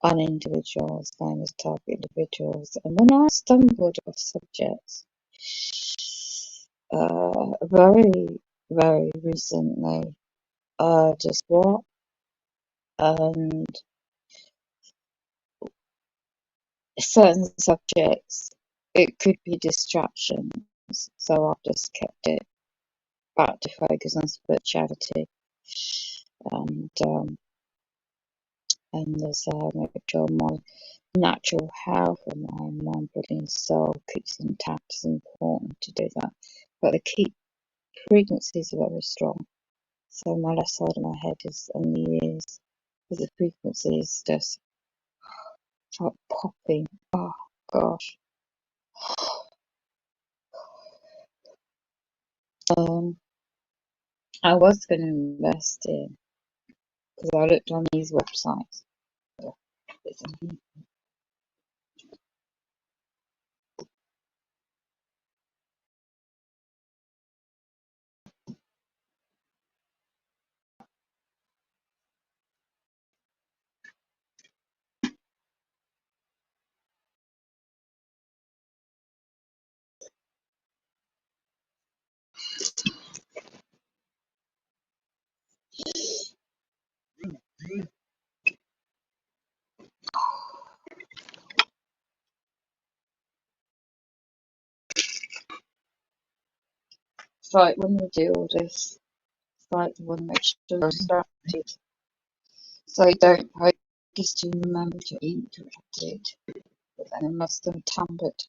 on individuals, famous target individuals. And when I stumbled off subjects very, very recently, just what? And certain subjects, it could be distractions. So I've just kept it back to focus on spirituality and there's make sure my natural health and my mind, body and soul keeps intact. It's important to do that. But the key frequencies are very strong. So my left side of my head is on the ears, because the frequency is just like popping. Oh gosh. I was going to invest in, because I looked on these websites. It's like when we do all this like the one which you're distracted. So you don't focus to remember to eat, which I did. But then I must have tampered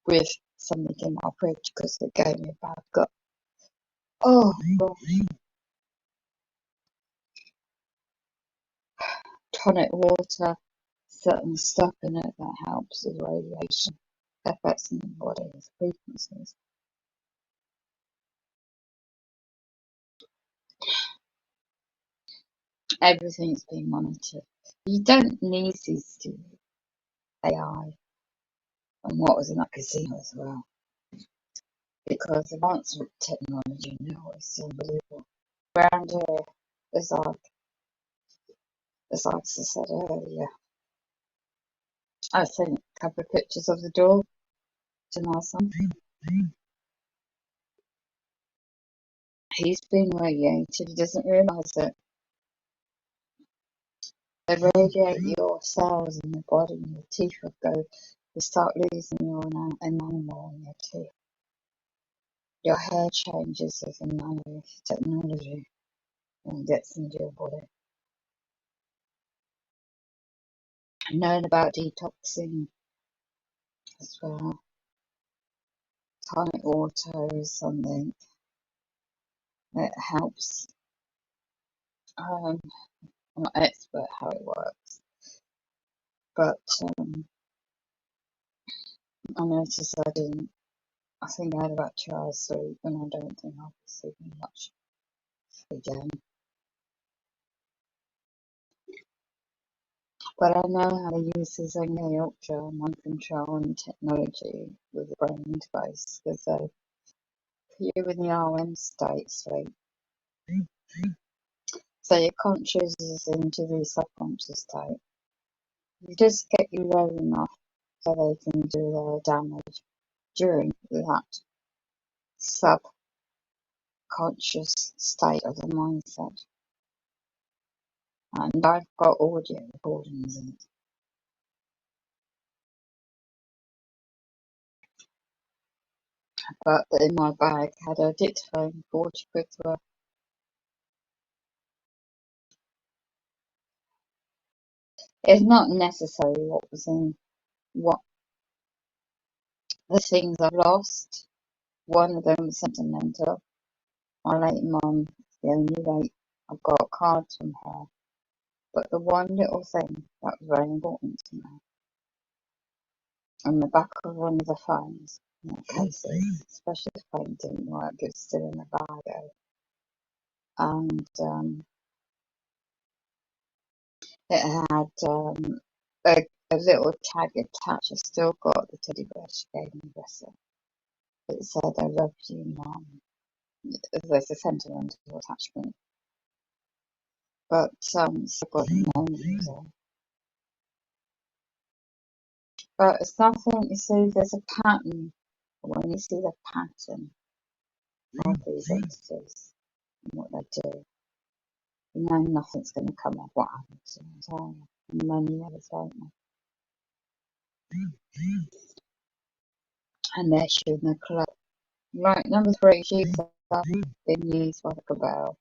with something in my fridge because it gave me a bad gut. Oh, God. Tonic water, certain stuff in it that helps with radiation effects in the body, frequencies. Everything's being monitored. You don't need these to AI and what was in that casino as well. Because the advance with technology now is unbelievable. Around here, as I said earlier, I sent a couple of pictures of the door to my son. He's been radiated, he doesn't realise it. They radiate your cells in your body and your teeth will go, you start losing your enamel in your teeth. Your hair changes with the nanotechnology when it gets into your body. And knowing about detoxing as well. Tonic water is something that helps. I'm not an expert how it works, but I noticed I think I had about 2 hours sleep and I don't think I'll be sleeping much again. But I know how to use the Zenga Ultra mind control and technology with the brain interface because they put you in the REM state sleep. So your conscious is into the subconscious state. You just get you low enough so they can do their damage during that subconscious state of the mindset. And I've got audio recordings of it. But in my bag had a dictaphone, 40 quid's worth. It's not necessarily what was in what the things I've lost. One of them was sentimental. My late mum, the only late I've got cards from her. But the one little thing that was very important to me, on the back of one of the phones, in the cases, especially the phone didn't work, it was still in the bag. And it had a little tag attached. I still got the teddy bear she gave me, bless her. It said, I love you, Mum. There's a sentimental attachment. But still got the memories of. But it's nothing, you see, there's a pattern. When you see the pattern of these entities and what they do, you know nothing's going to come of what happens to them. So, many others won't they? And they're shooting the club. Right, number 3, she's been used by the cabal.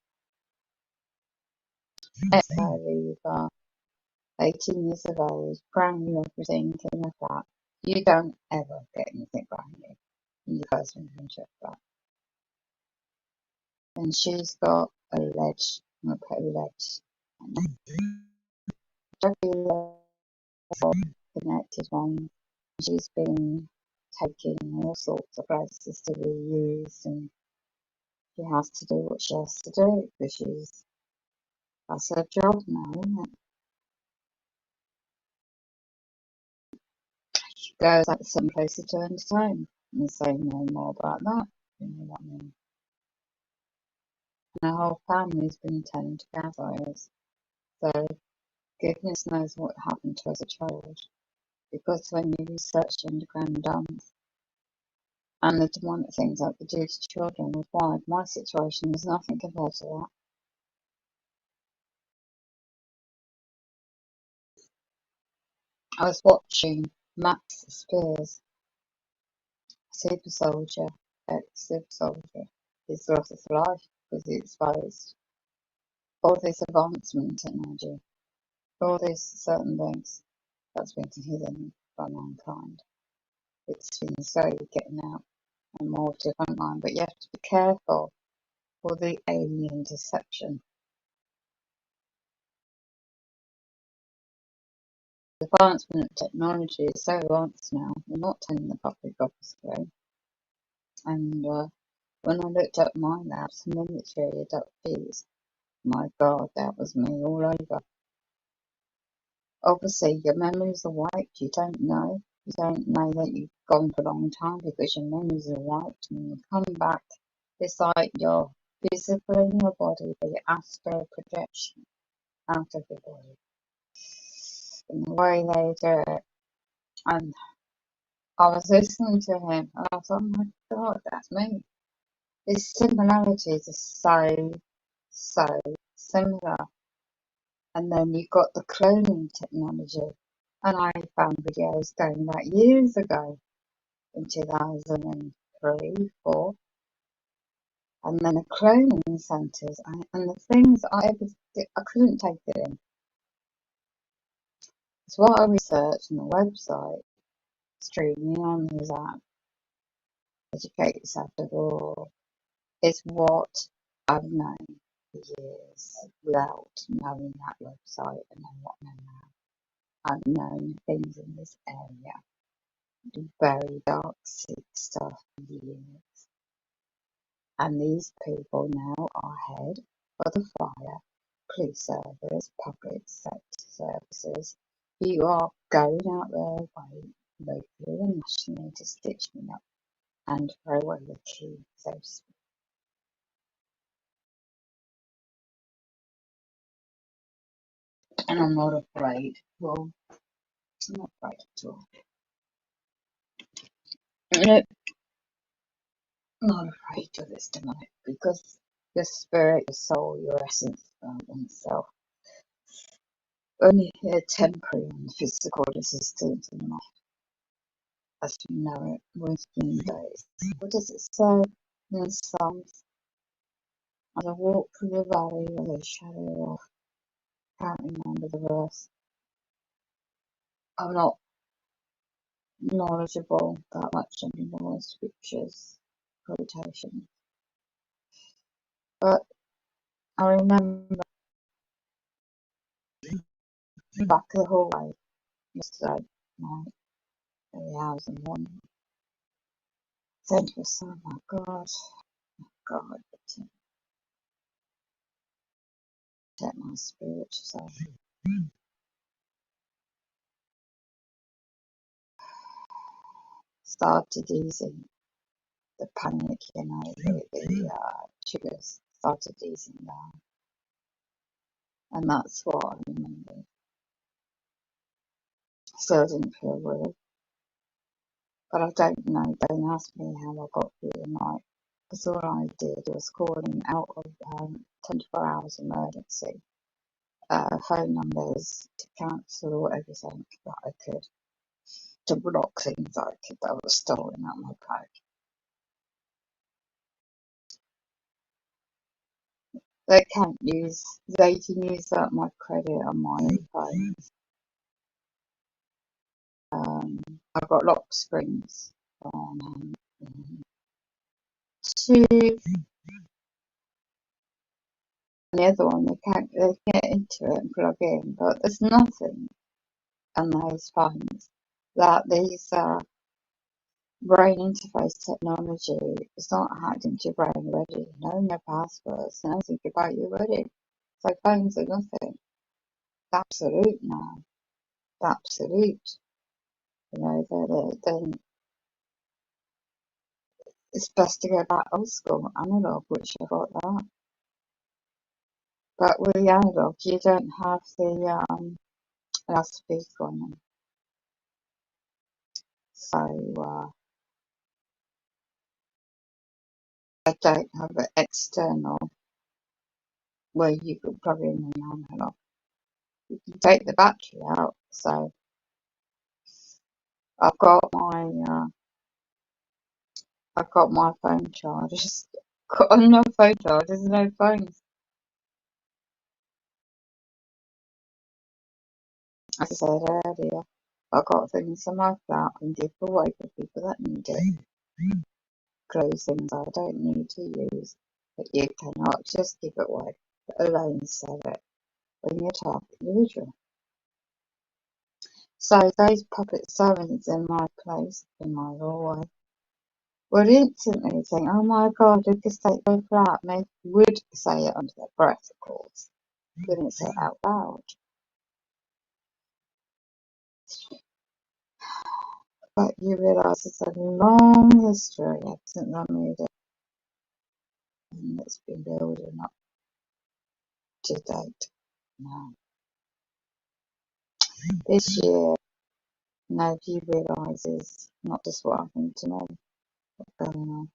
Ex-leaver, 18 years of age, brand new everything in a flat. You don't ever get anything brand new in your first relationship flat. And she's got a ledge, I'm going to put a ledge, connected one. She's been taking all sorts of places to be used and she has to do what she has to do because that's her job now, isn't it? She goes out to some places to entertain and say no more about that. You know what I mean? And her whole family's been turned to vampires. So goodness knows what happened to her as a child. Because when you research underground dance and the demonic things that they do to children with wide, my situation is nothing compared to that. I was watching Max Spears, super soldier, ex super soldier. He's lost his life because completely exposed. All this advancement in technology, all these certain things that's been hidden from mankind. It's been slowly getting out and more to the front line, but you have to be careful for the alien deception. The advancement of technology is so advanced now, we're not telling the public, obviously. And when I looked up my labs, military abductees, my God, that was me all over. Obviously, your memories are wiped. You don't know. You don't know that you've gone for a long time because your memories are wiped. And when you come back, it's like you're physically in your body, but your astral projection out of your body. And the way they do it. And I was listening to him, and I was like, oh my God, that's me. His similarities are so similar. And then you've got the cloning technology. And I found videos going back years ago in 2003, 4. And then the cloning centres and the things I couldn't take it in. It's what I researched on the website, streaming on his app, Educate Yourself to Law. It's what I've known for years without knowing that website and then what I know now. I've known things in this area, do very dark, sick stuff for years. And these people now are head of the fire, police service, public sector services. You are going out their way, locally and nationally, to stitch me up and throw away the key, so to speak. And I'm not afraid. Well, I'm not afraid at all. No, not afraid of this demonic, because your spirit, your soul, your essence, and self only here temporary on the physical existence and not as we know it within days. What does it say in Psalms? As I walk through the valley of the shadow of, can't remember the verse. I'm not knowledgeable that much anymore in scriptures, quotation. But I remember back in the hallway yesterday night, the hours in the morning, saying to myself, oh my God, protect my spiritual self. Started easing the panic, the triggers started easing down. And that's what I remember. Still didn't feel weird, but I don't know. Don't ask me how I got through the night, because all I did was calling out of 24 hours emergency phone numbers to cancel everything that I could, to block things that were stolen out my bag. They can use up my credit on my phone. I've got lock springs on two, and the other one they get into it and plug in, but there's nothing on those phones that these brain interface technology is not hacked into your brain already. No passwords, nothing about you already. So phones are nothing. It's absolute now. It's absolute. You know, then it's best to go back old school, analog, which I got that. But with the analog, you don't have the loudspeaker on them. So I don't have an external where you could plug in the analog. You can take the battery out. So I've got my phone chargers On my photo, there's no phones. As I said earlier, I got things on my flat and give away for people that need it. Clothes things I don't need to use, but you cannot just give it away, let alone sell it when you're target usual. So those puppet sirens in my place, in my hallway, would instantly think, oh my god, I just take their flat. And they would say it under their breath, of course. Wouldn't say it out loud. But you realise it's a long history ever since I moved it, and it's been building up to date now. This year, nobody realises not just what happened to me, what's going on.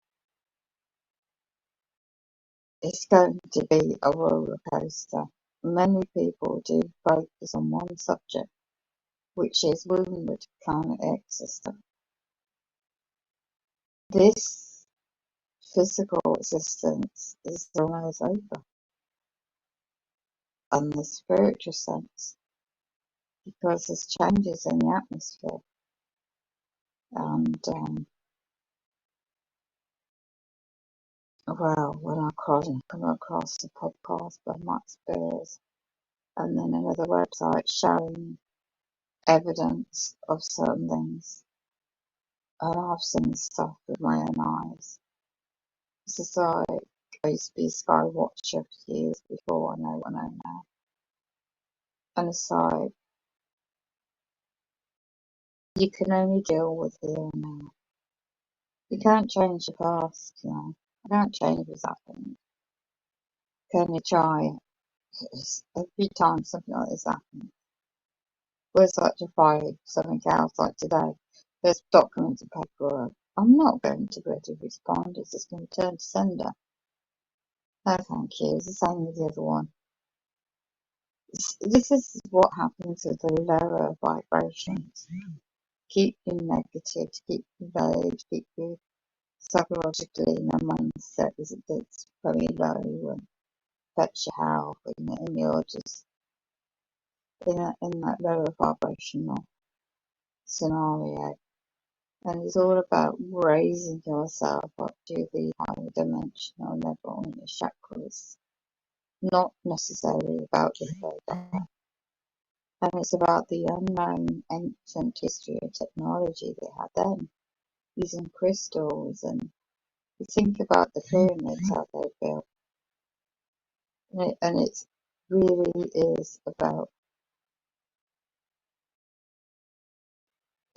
It's going to be a roller coaster. Many people do focus on one subject, which is wounded planet system. This physical existence is almost over, and the spiritual sense, because there's changes in the atmosphere. And well, when I come across a podcast by Max Beers, and then another website showing evidence of certain things, and I've seen stuff with my own eyes. This is like, I used to be a sky watcher for years before I know what I know now. And it's like, you can only deal with here and now. You can't change the past, you know. I can't change what's happened. Can you try? Every time something like this happens, we're such a fight, something else like today. There's documents and paperwork. I'm not going to ready respond. It's just going to turn to sender. No, thank you. It's the same with the other one. This is what happens with the lower vibrations. Keep you negative, keep you low, keep you psychologically in a mindset that's very low and affects your health, and you're just in that lower vibrational scenario. And it's all about raising yourself up to the higher dimensional level in your chakras, not necessarily about your third. And it's about the unknown ancient history and technology they had then, using crystals. And you think about the pyramids, how they built. And it really is about,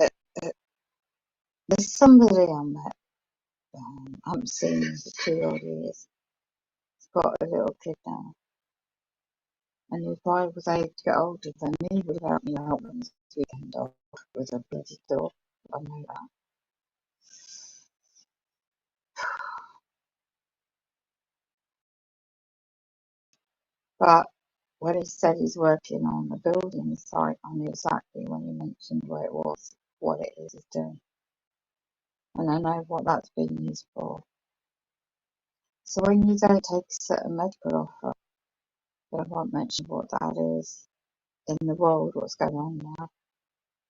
uh, uh, there's somebody I met, I haven't seen him for 2 odd years. He's got a little kid now. And if I was able to get older, then he would help me out when this weekend off with a bloody dog. I know that. But when he said he's working on the building site, I knew exactly when he mentioned where it was, what it is he's doing. And I know what that's being used for. So when you don't take a certain medical offer, but I won't mention what that is in the world, what's going on now,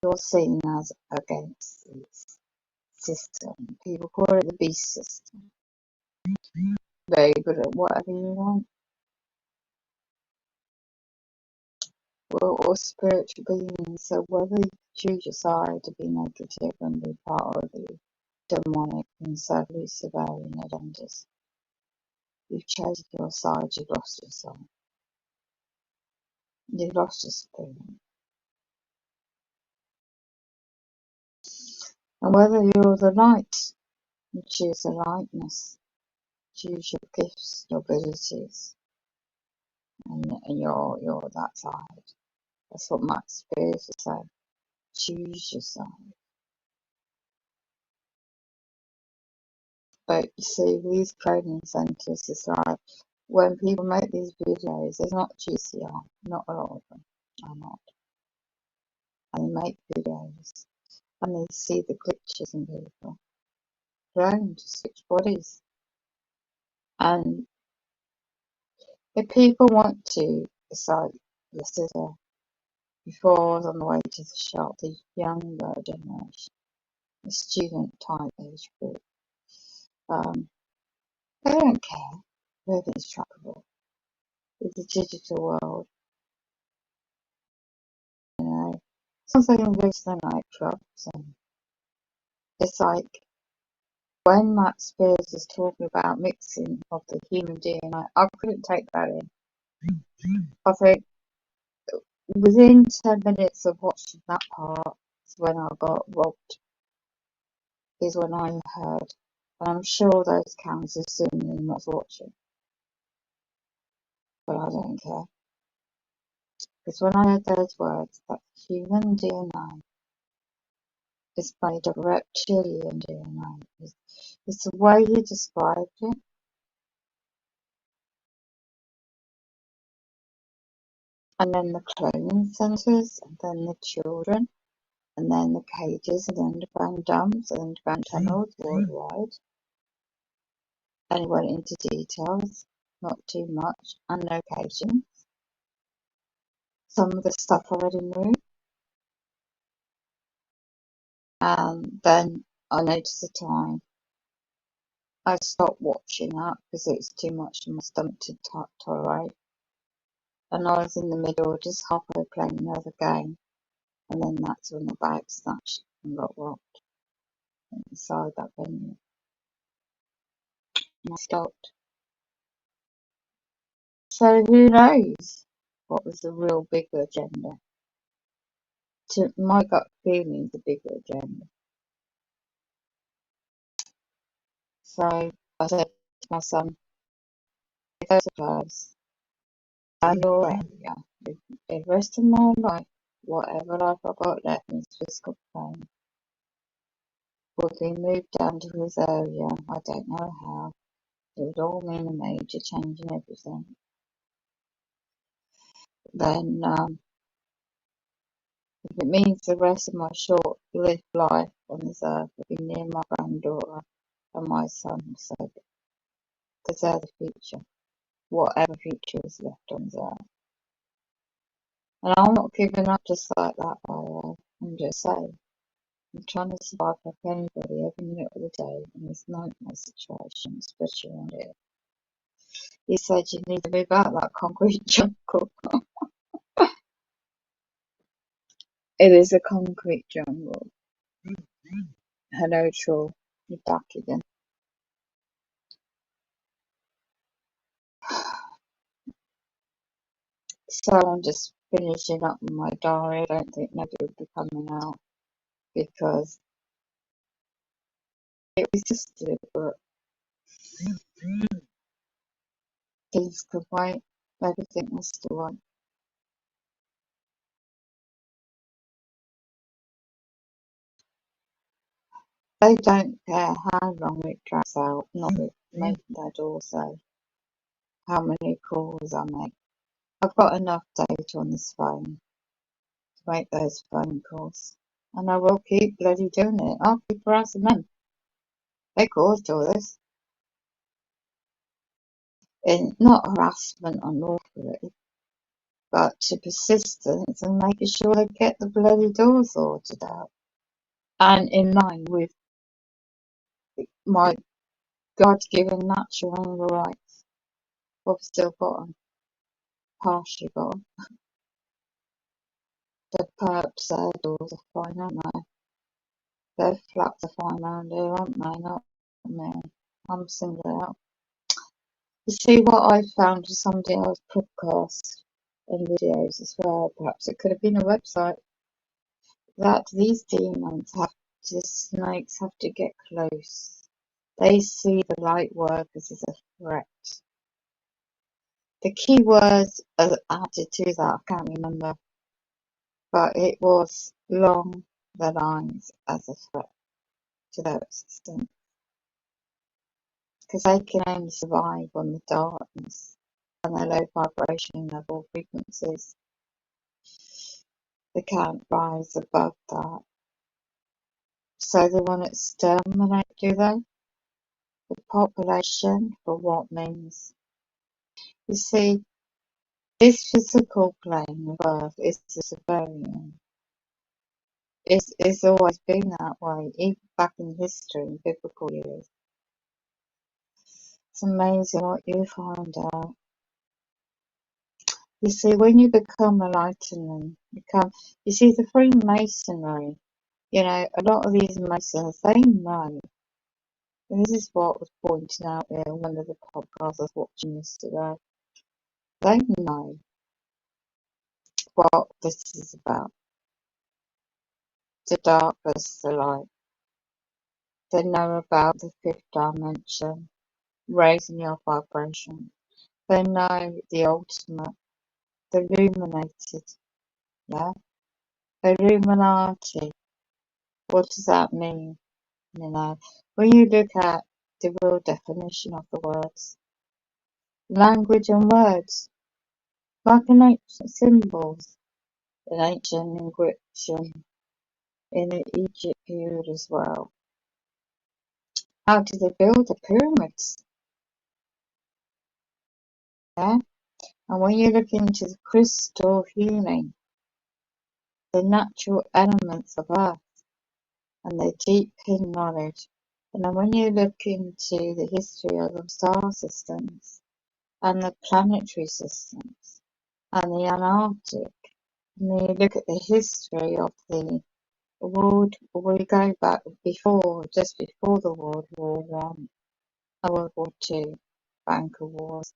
you're seen as against this system. People call it the beast system. Very good at whatever you want. We're all spiritual beings, so whether you choose your side to be negative and be part of the demonic and sadly surveying agendas, you've chosen your side, you've lost your soul. You've lost your spirit. And whether you're the light, you choose the lightness, choose your gifts, your abilities, and you're that side. That's what Max Spears is saying. Choose your side. But you see, these training centres is like, when people make these videos, they're not GCR, not a lot of them are not. And they make videos, and they see the glitches in people. Grown to switch bodies. And if people want to, it's like yesterday, before I was on the way to the shop, the younger generation, the student type age group, they don't care. Everything's trackable. It's a digital world, you know. Sounds like I'm going to the nightclubs, and it's like when Matt Spears was talking about mixing of the human DNA, I couldn't take that in. I think within 10 minutes of watching that part is when I got robbed, is when I heard. And I'm sure those cameras are zooming was watching, but I don't care. Because when I heard those words, that human DNA is made of reptilian DNA, it's the way you described it. And then the cloning centres, and then the children, and then the cages, and the underground dams, and underground tunnels worldwide. And he went into details, not too much, and locations. Some of the stuff I already knew. And then I noticed the time. I stopped watching that because it was too much for my stomach to tolerate. And I was in the middle, just halfway playing another game. And then that's when the bag snatched and got robbed inside that venue. And I stopped. So who knows what was the real bigger agenda? To my gut feeling, the bigger agenda. So I said to my son, if those are close, and your area, the rest of my life, whatever life I got left in this physical plane, would be moved down to his area. I don't know how. It would all mean a major change in everything. Then, if it means the rest of my short-lived life on this earth will be near my granddaughter and my son, so because they're the future, whatever future is left on this earth. And I'm not giving up just like that, by the way. I'm just saying, I'm trying to survive like anybody every minute of the day in this nightmare situation, especially around here. He said you need to move out of that concrete jungle. It is a concrete jungle. Hello, Troll. You're back again. So I'm just finishing up with my diary. I don't think nobody will be coming out because it was just deliberate. Things could wait. Everything was to wait. They don't care how long it drags out. Not with me, Dad also. How many calls I make. I've got enough data on this phone to make those phone calls. And I will keep bloody doing it. I'll keep harassing them. They caused all this. And not harassment unlawfully, but to persistence and making sure they get the bloody doors sorted out. And in line with my God-given natural animal rights. I've still got them. Partially got them. The perps, their doors are fine, aren't they? Their flats are fine around here, aren't they? Not me. I'm singled out. You see what I found in somebody else's podcast and videos as well, perhaps it could have been a website, that these demons have the snakes have to get close. They see the light workers as a threat. The key words are added to that, I can't remember, but it was along the lines as a threat to their existence. Because they can only survive on the darkness and their low vibration level frequencies. They can't rise above that. So they want to exterminate, do they? the population for what means. You see, this physical plane of Earth is a Siberian. It's always been that way, even back in history, in biblical years. It's amazing what you find out. You see, when you become enlightened, you see, the freemasonry, a lot of these masons, they know, and this is what was pointed out in one of the podcasts I was watching yesterday, they know what this is about. The dark versus the light. They know about the fifth dimension, raising your vibration. They know the ultimate, the illuminated, yeah? Illuminati. What does that mean? When you look at the real definition of the words, language and words, like in ancient symbols, in ancient encryption, in the Egypt period as well. How did they build the pyramids? Yeah? And when you look into the crystal healing, the natural elements of Earth, and the deep hidden knowledge, and then when you look into the history of the star systems, and the planetary systems, and the Antarctic, and then you look at the history of the world, we go back just before the World War One, World War Two, Banker Wars,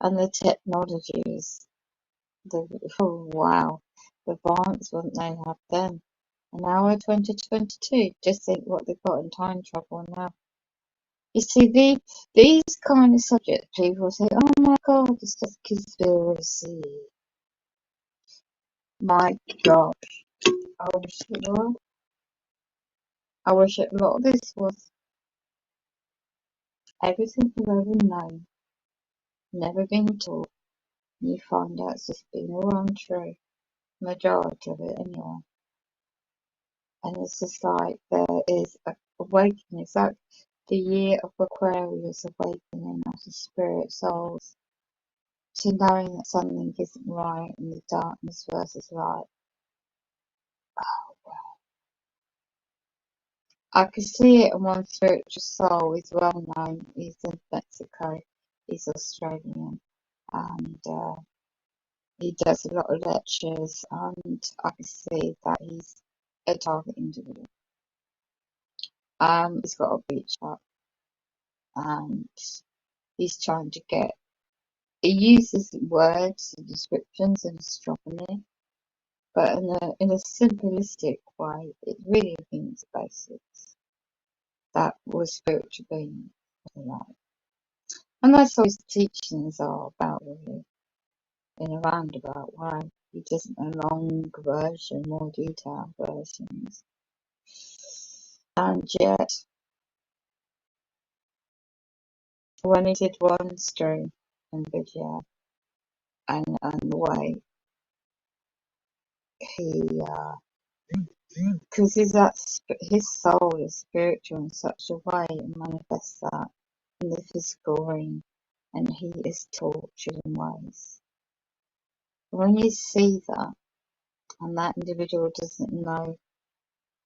and the technologies, wow, the advancement they have then. And now we're 2022, just think what they've got in time travel now. You see, these kind of subjects, people say, oh my god, it's just conspiracy. My gosh, I wish it were. I wish a lot of this was everything you've ever known, never been taught. You find out it's just been all untrue, majority of it anyway. And it's just like there is a awakening. It's like the year of Aquarius awakening of the spirit souls to knowing that something isn't right in the darkness versus light. I could see it in one spiritual soul. He's well known. He's in Mexico. He's Australian, and he does a lot of lectures. And I can see that he's a target individual. He's got a beach hut, and he's trying to get. He uses words and descriptions and astronomy, but in a simplistic way. It really means basics that we're spiritual beings. And that's what his teachings are about, really, in a roundabout way. He doesn't a long version, more detailed versions. And yet, when he did one stream and video, and the way he, because his soul is spiritual in such a way, and manifests that in the physical realm, and he is tortured in ways. When you see that, and that individual doesn't know,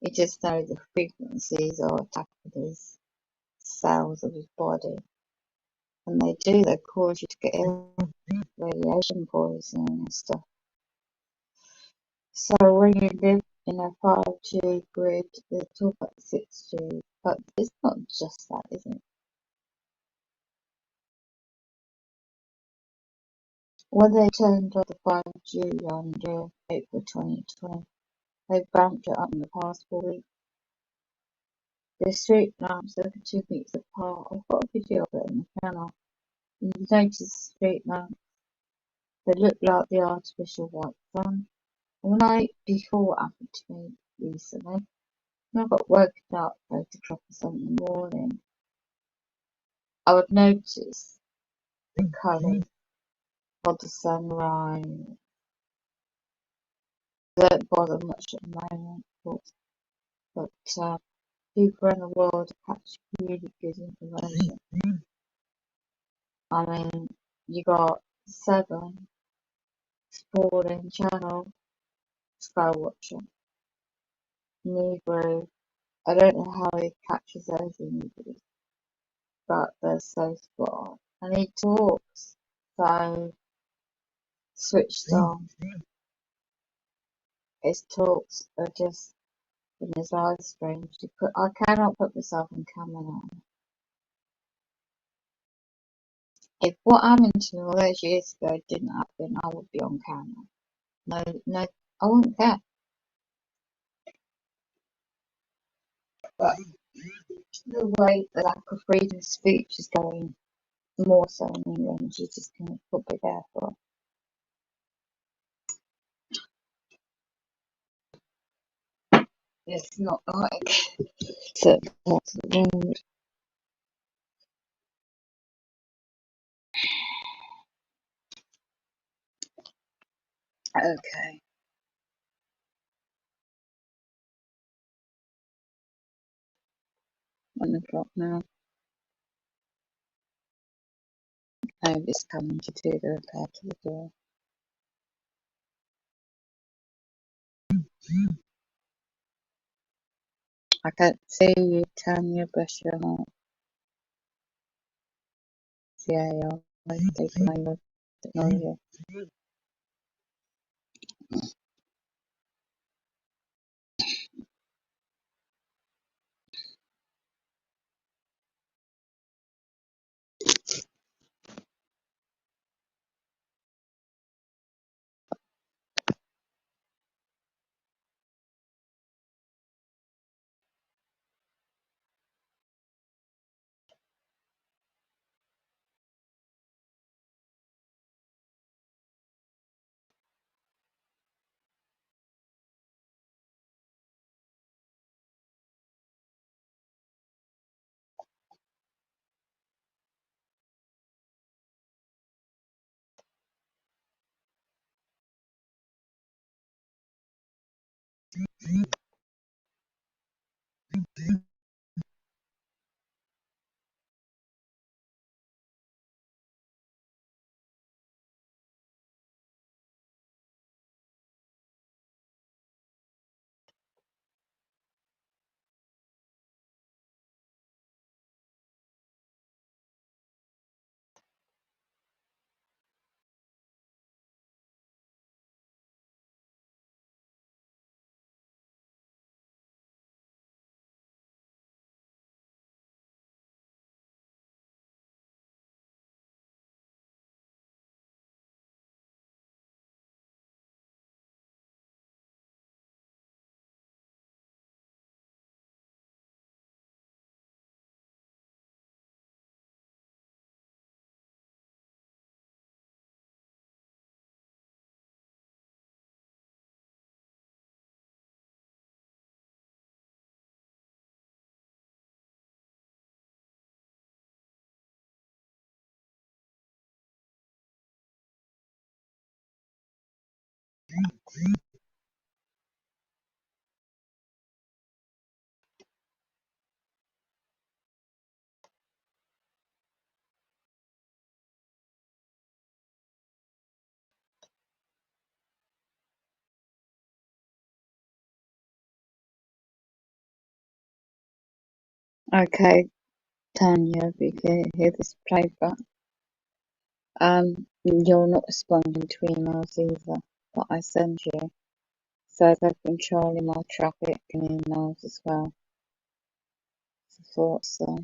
he just knows the frequencies are attacking his cells of his body, and they cause you to get ill, radiation poisoning and stuff. So when you live in a 5G grid, they talk about 6G, but it's not just that, is it? When they turned on the 5G on April 2020, they ramped it up in the past 4 weeks. The street lamps over 2 weeks apart. I've got a video of it on the channel. You notice the street lamps, they look like the artificial white sun. And before what happened to me recently, when I got woken up at 8 o'clock or something in the morning, I would notice the colours of the sunrise. They don't bother much at the moment, but people in the world catch really good information. I mean, you got 7 sporting channel, Sky watching. Negro, I don't know how he catches those images, but they're so spot on. And he talks so switched on. His talks are just in his eyes strange. I cannot put myself in camera now. If what happened to me all those years ago didn't happen, I would be on camera. No, no, I wouldn't care. But the way the lack of freedom of speech is going, more so in England, you just can't be there for. It's not like certain parts of the world. Okay, 1 o'clock now. Nobody's coming to do the repair to the door. I can't see you, Tanya, bless your heart. Yeah, I've taken over technology. Okay, Tanya, if you can hear this playback, you're not responding to emails either that I send you. So they're controlling my traffic and emails as well. I thought so.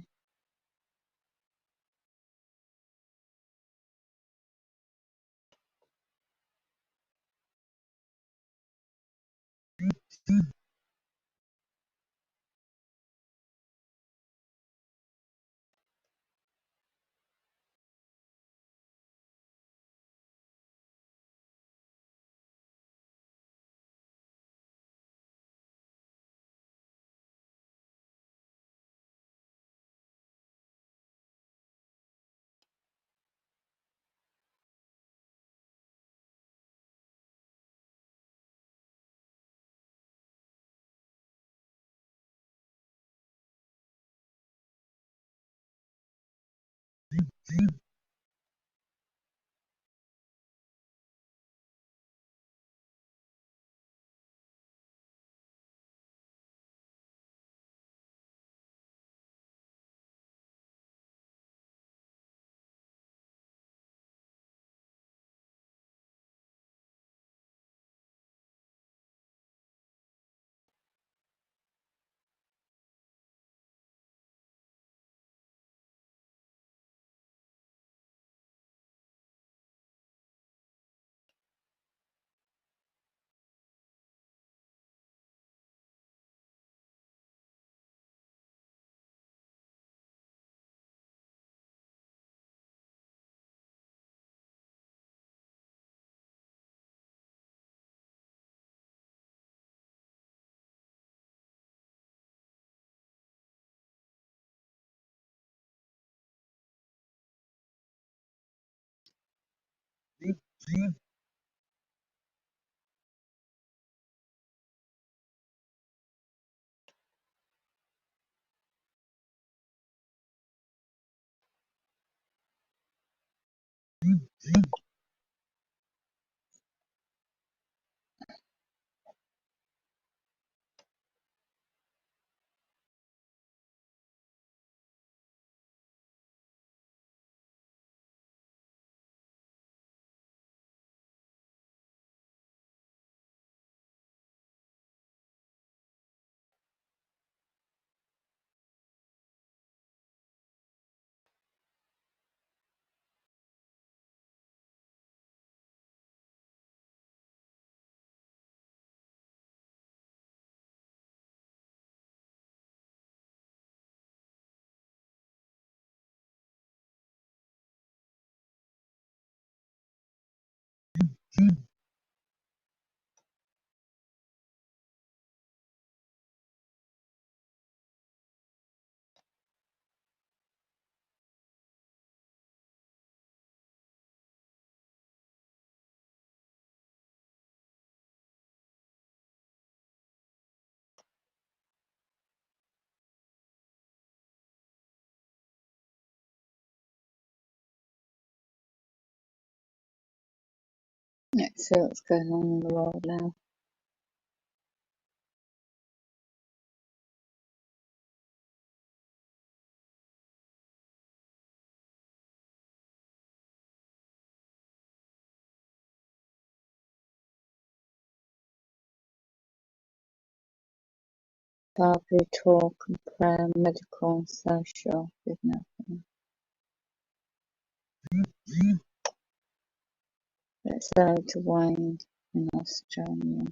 Let's see what's going on in the world now. Barbie talk and prayer, medical and social. With nothing. Let's say to Wayne in Australia.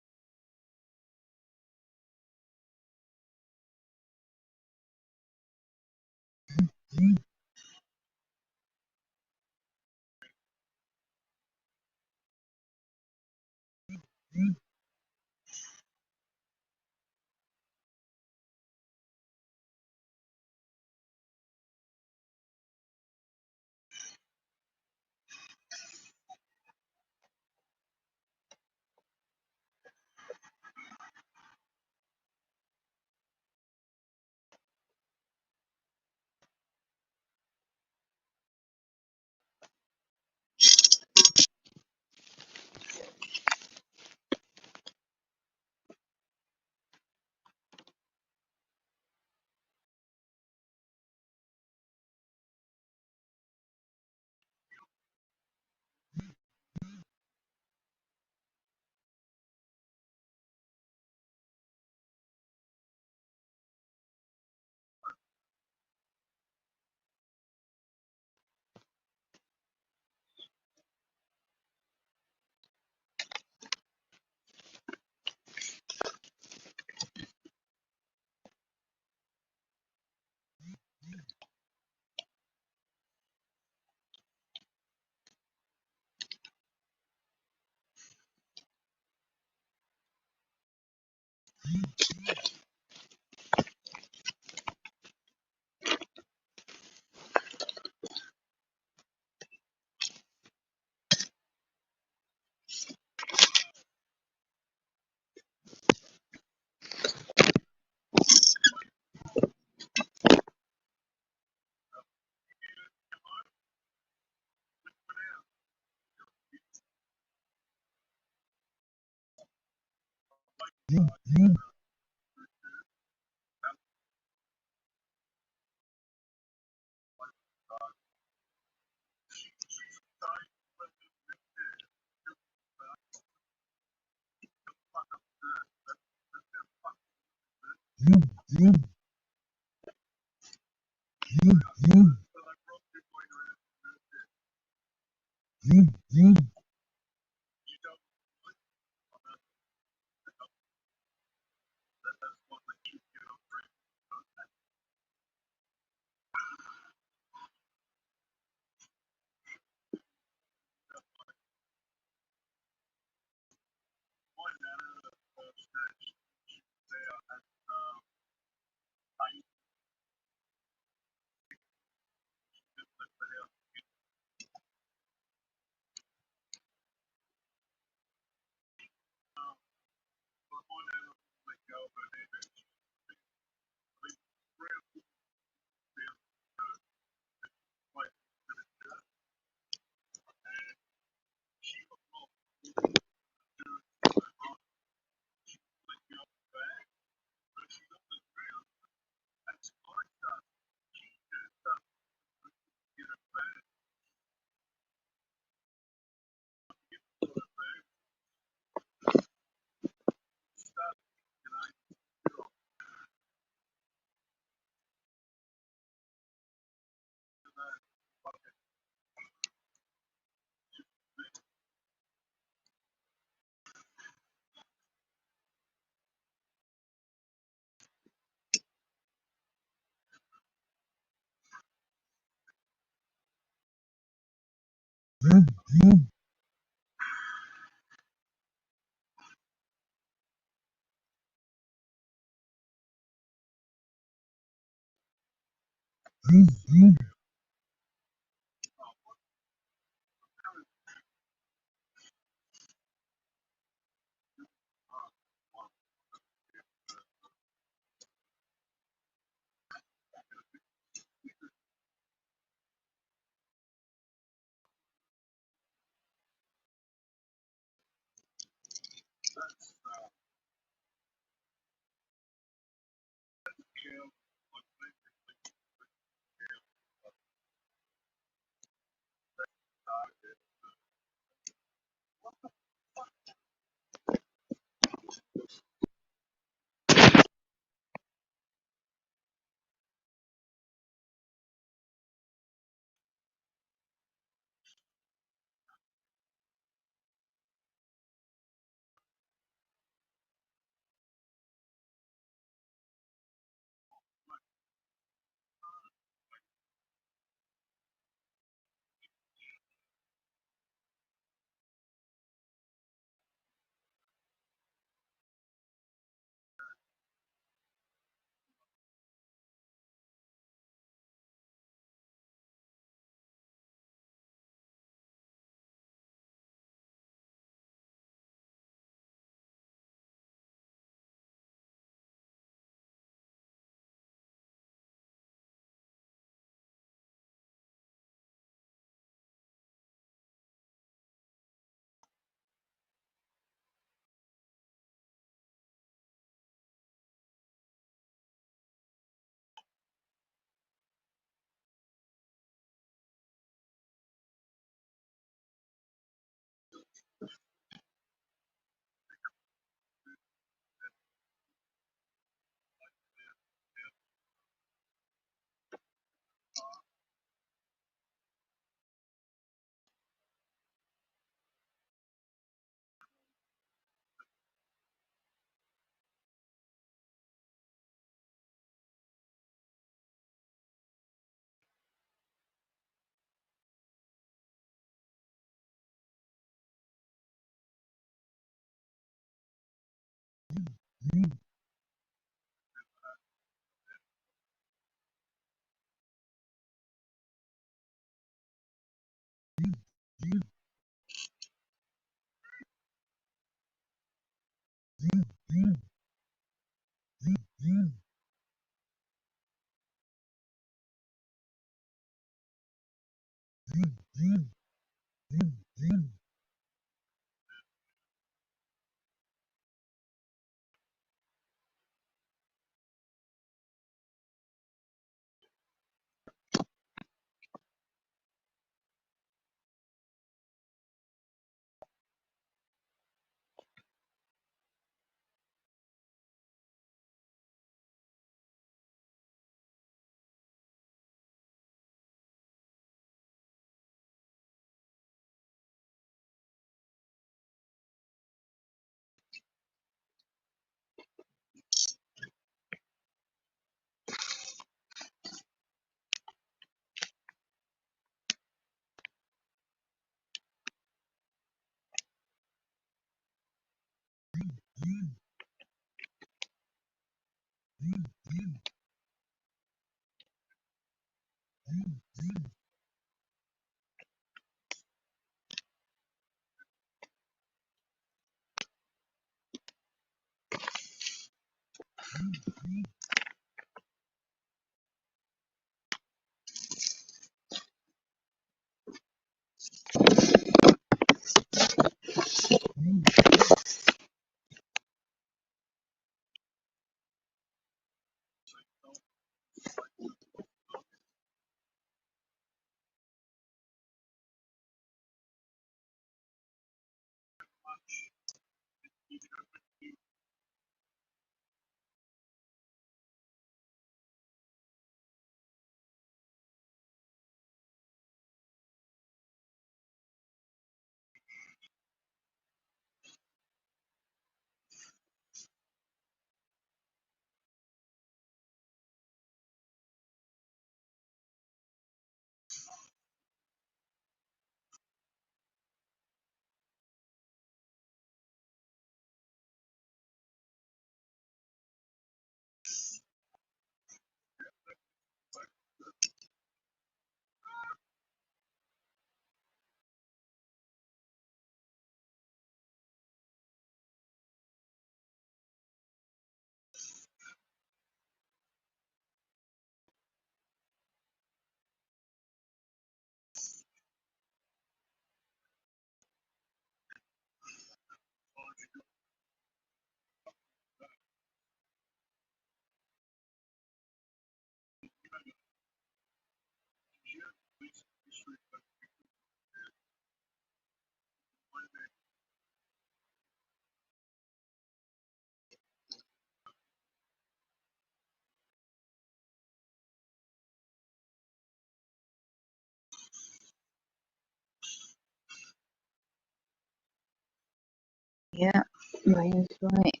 Yeah, Ryan's right.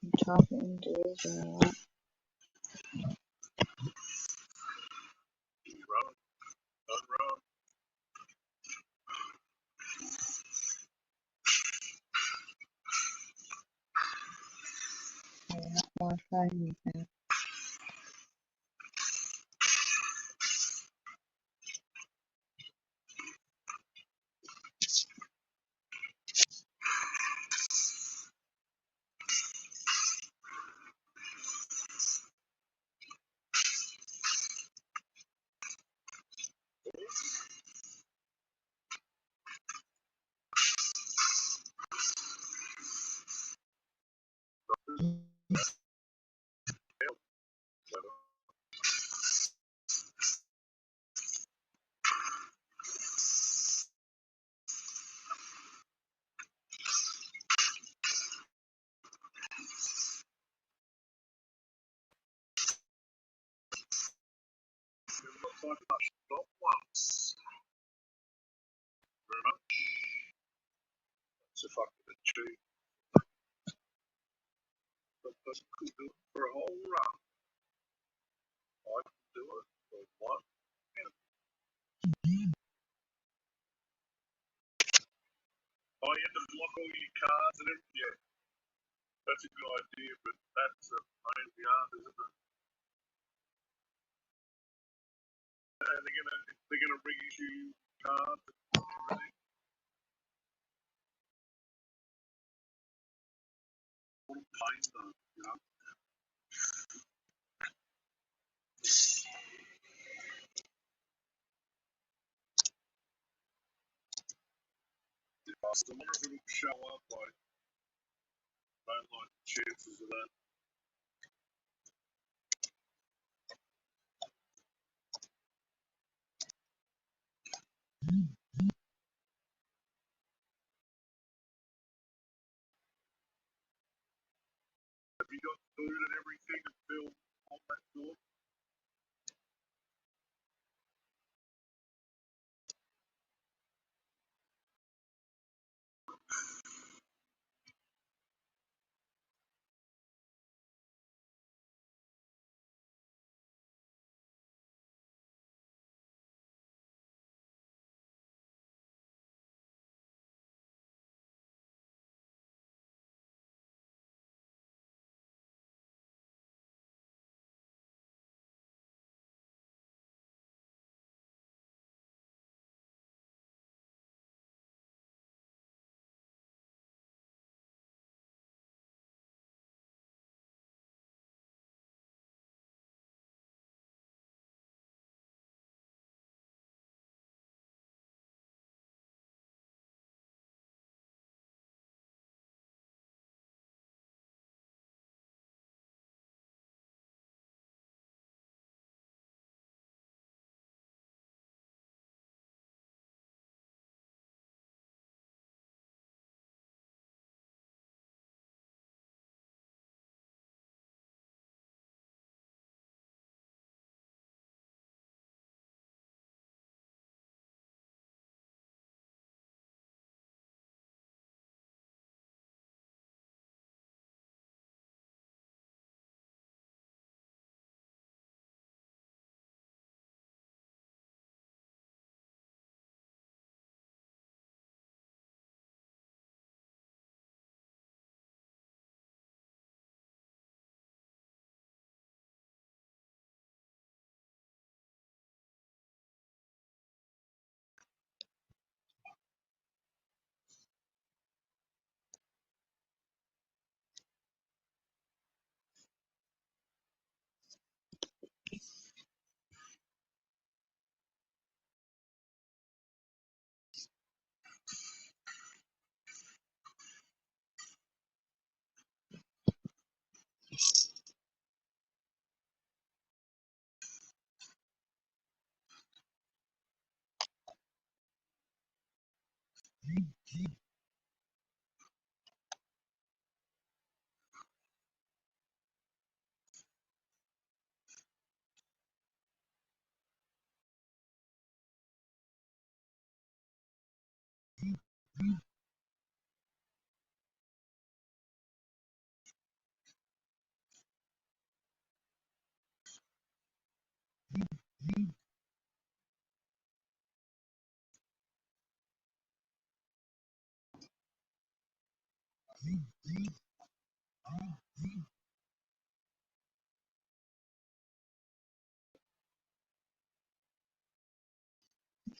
I'm talking to Israel. More fun now.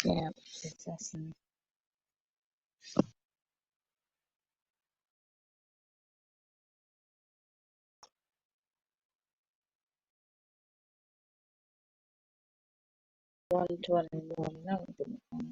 Yeah, possessing. One no, it didn't come.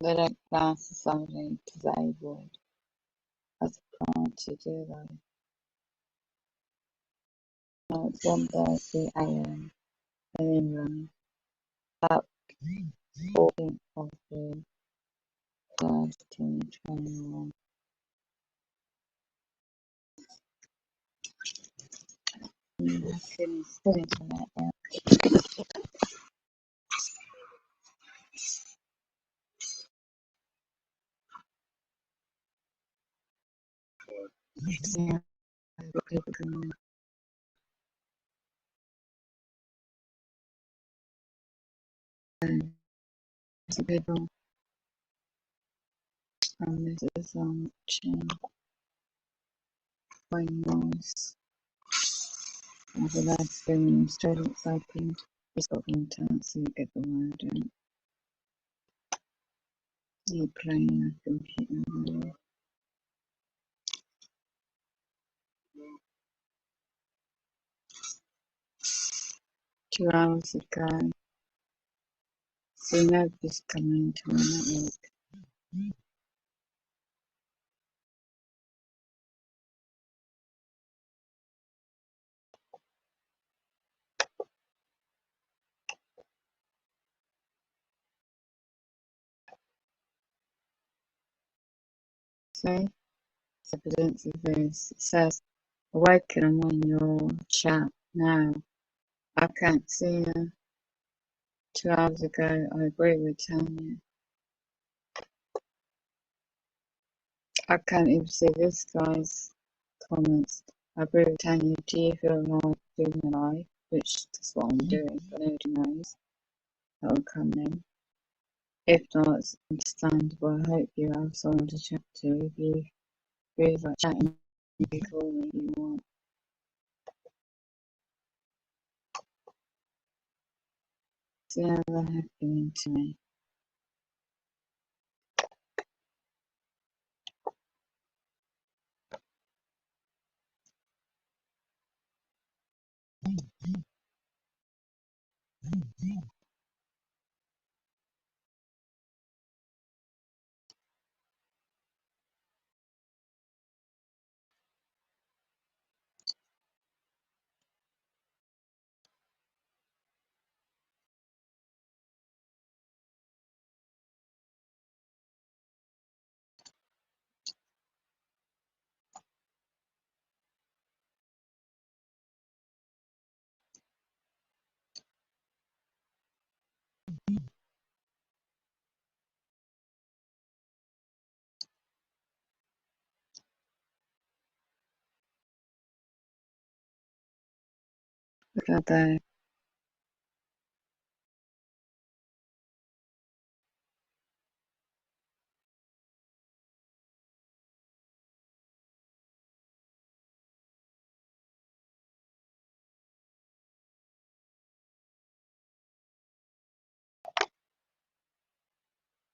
They don't class somebody disabled as a crime to do though. No, it's 1:30 AM in England. Up 14th of the 1st, 2021. Still internet, yeah. Yeah, but people can see people and this is watching Wayne Morris. As a lad screaming straight outside ping. He's got content so you get the word in. You playing a computer really. 2 hours ago. So nobody's coming to my network. So it's evidence of this. It says awaken, I'm on your chat now. I can't see her. 2 hours ago, I agree with Tanya. I can't even see this guy's comments. I agree with Tanya. Do you feel like doing a live? Which is what I'm doing, but nobody knows that will come in. If not, it's understandable. I hope you have someone to chat to. If you agree with that chatting, you can call me if you want. See how they're happening to me. Look out there.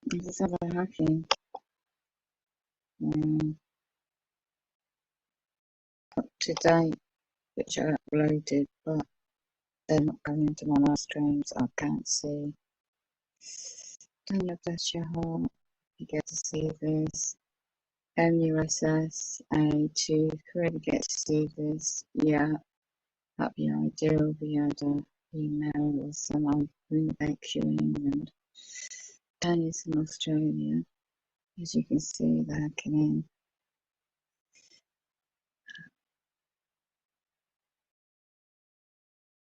This is other hacking. Up to date, which I uploaded, but they're not coming into my live streams. I can't see. Don't know if that's your heart. You get to see this. MUSS A2 really get to see this. Yeah, that'd be ideal. We had an email or someone from back you in England. Danny's in Australia. As you can see, they're hacking in.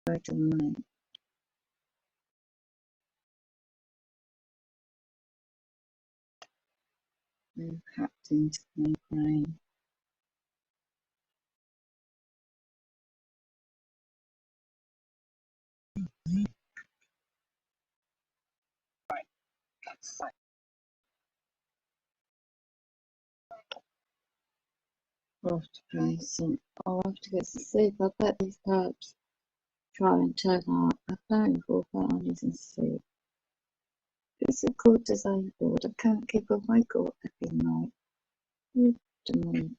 Right on mine. They've hacked into my brain. I'll have to play some. I'll have to get some sleep. I bet these types try and turn up. I don't fall down using sleep. It's a called disabled. I can't keep a wake up every night. You do me.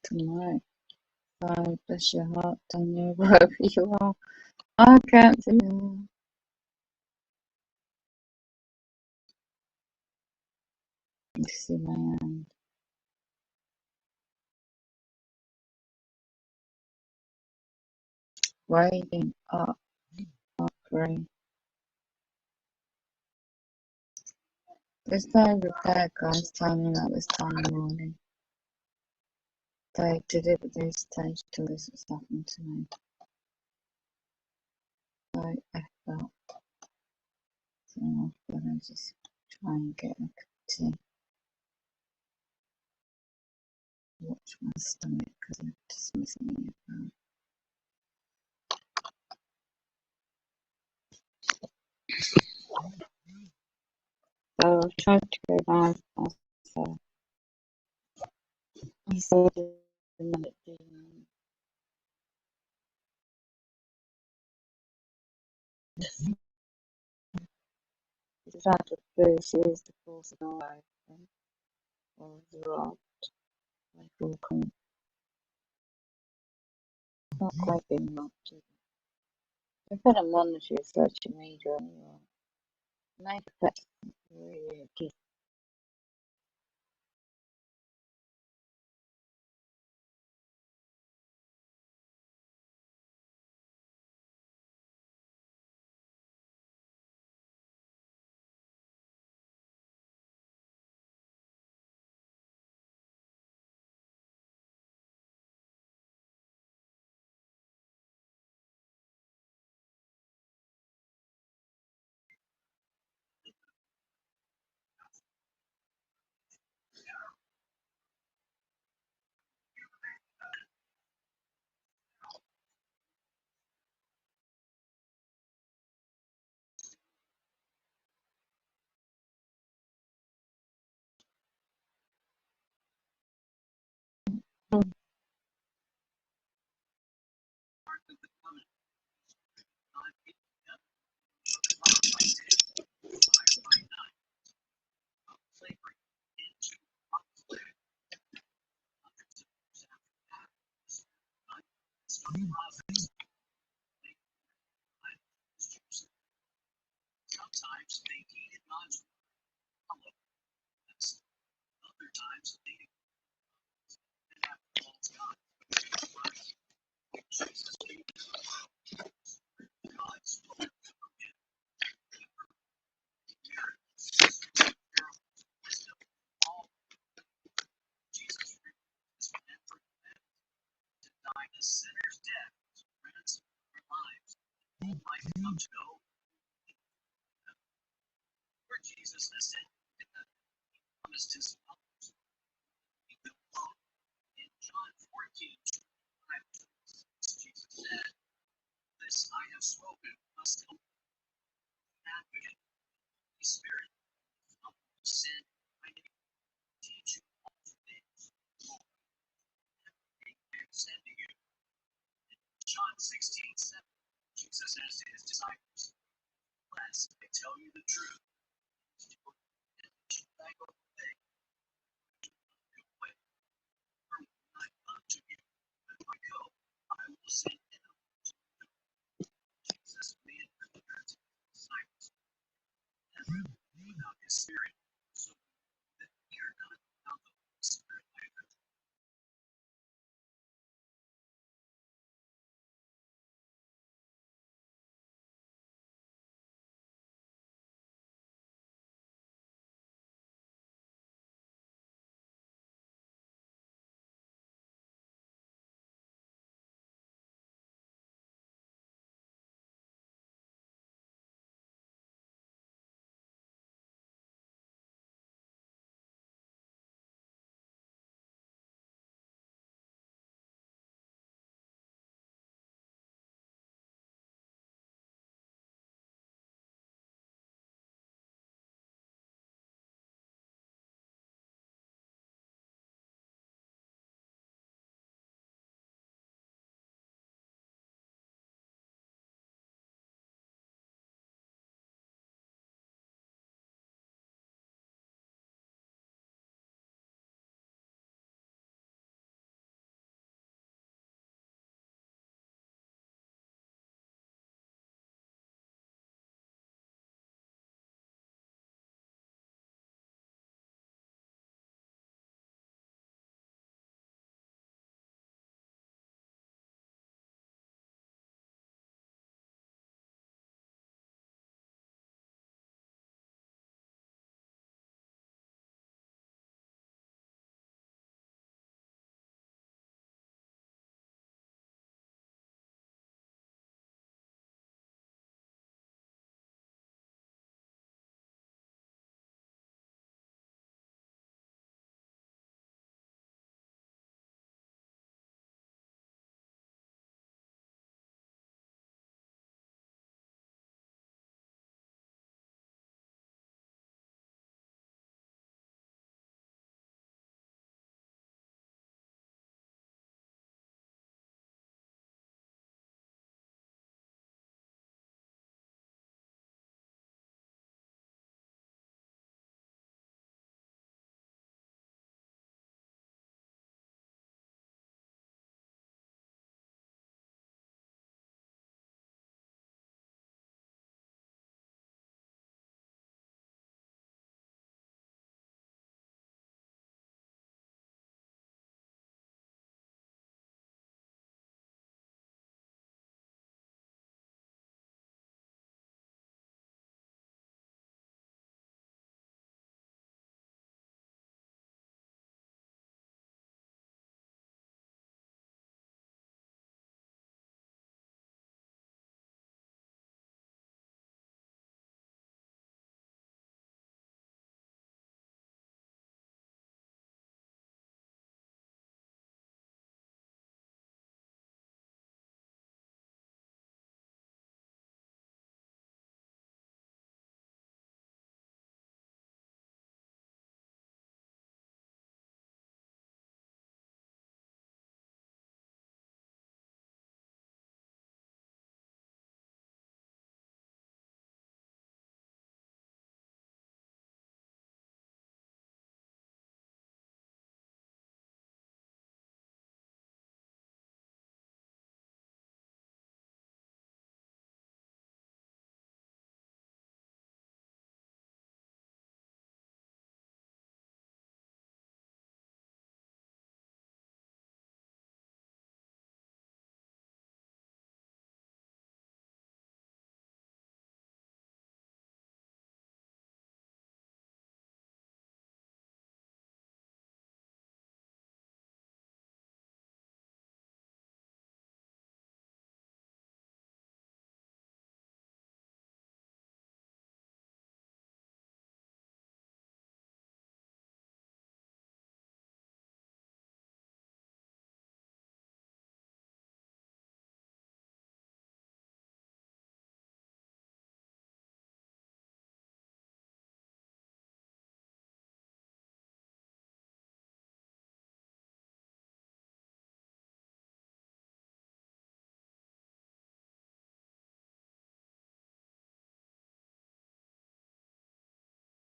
Tonight. So bless your heart, Daniel, wherever you are. I can't see you. You see my hand. Waving up, offering. There's no repair guys turning up this time of morning. They deliberately staged till this was happening to me. So F up. So I'm gonna just try and get a cup of tea. Watch my stomach because I'm just missing me about. So I've tried to go live myself. He said the minute the fact of this is the force of life or the rod, like all come. It's not quite being robbed. I've had a monitor of social media anyway. Made effect really key.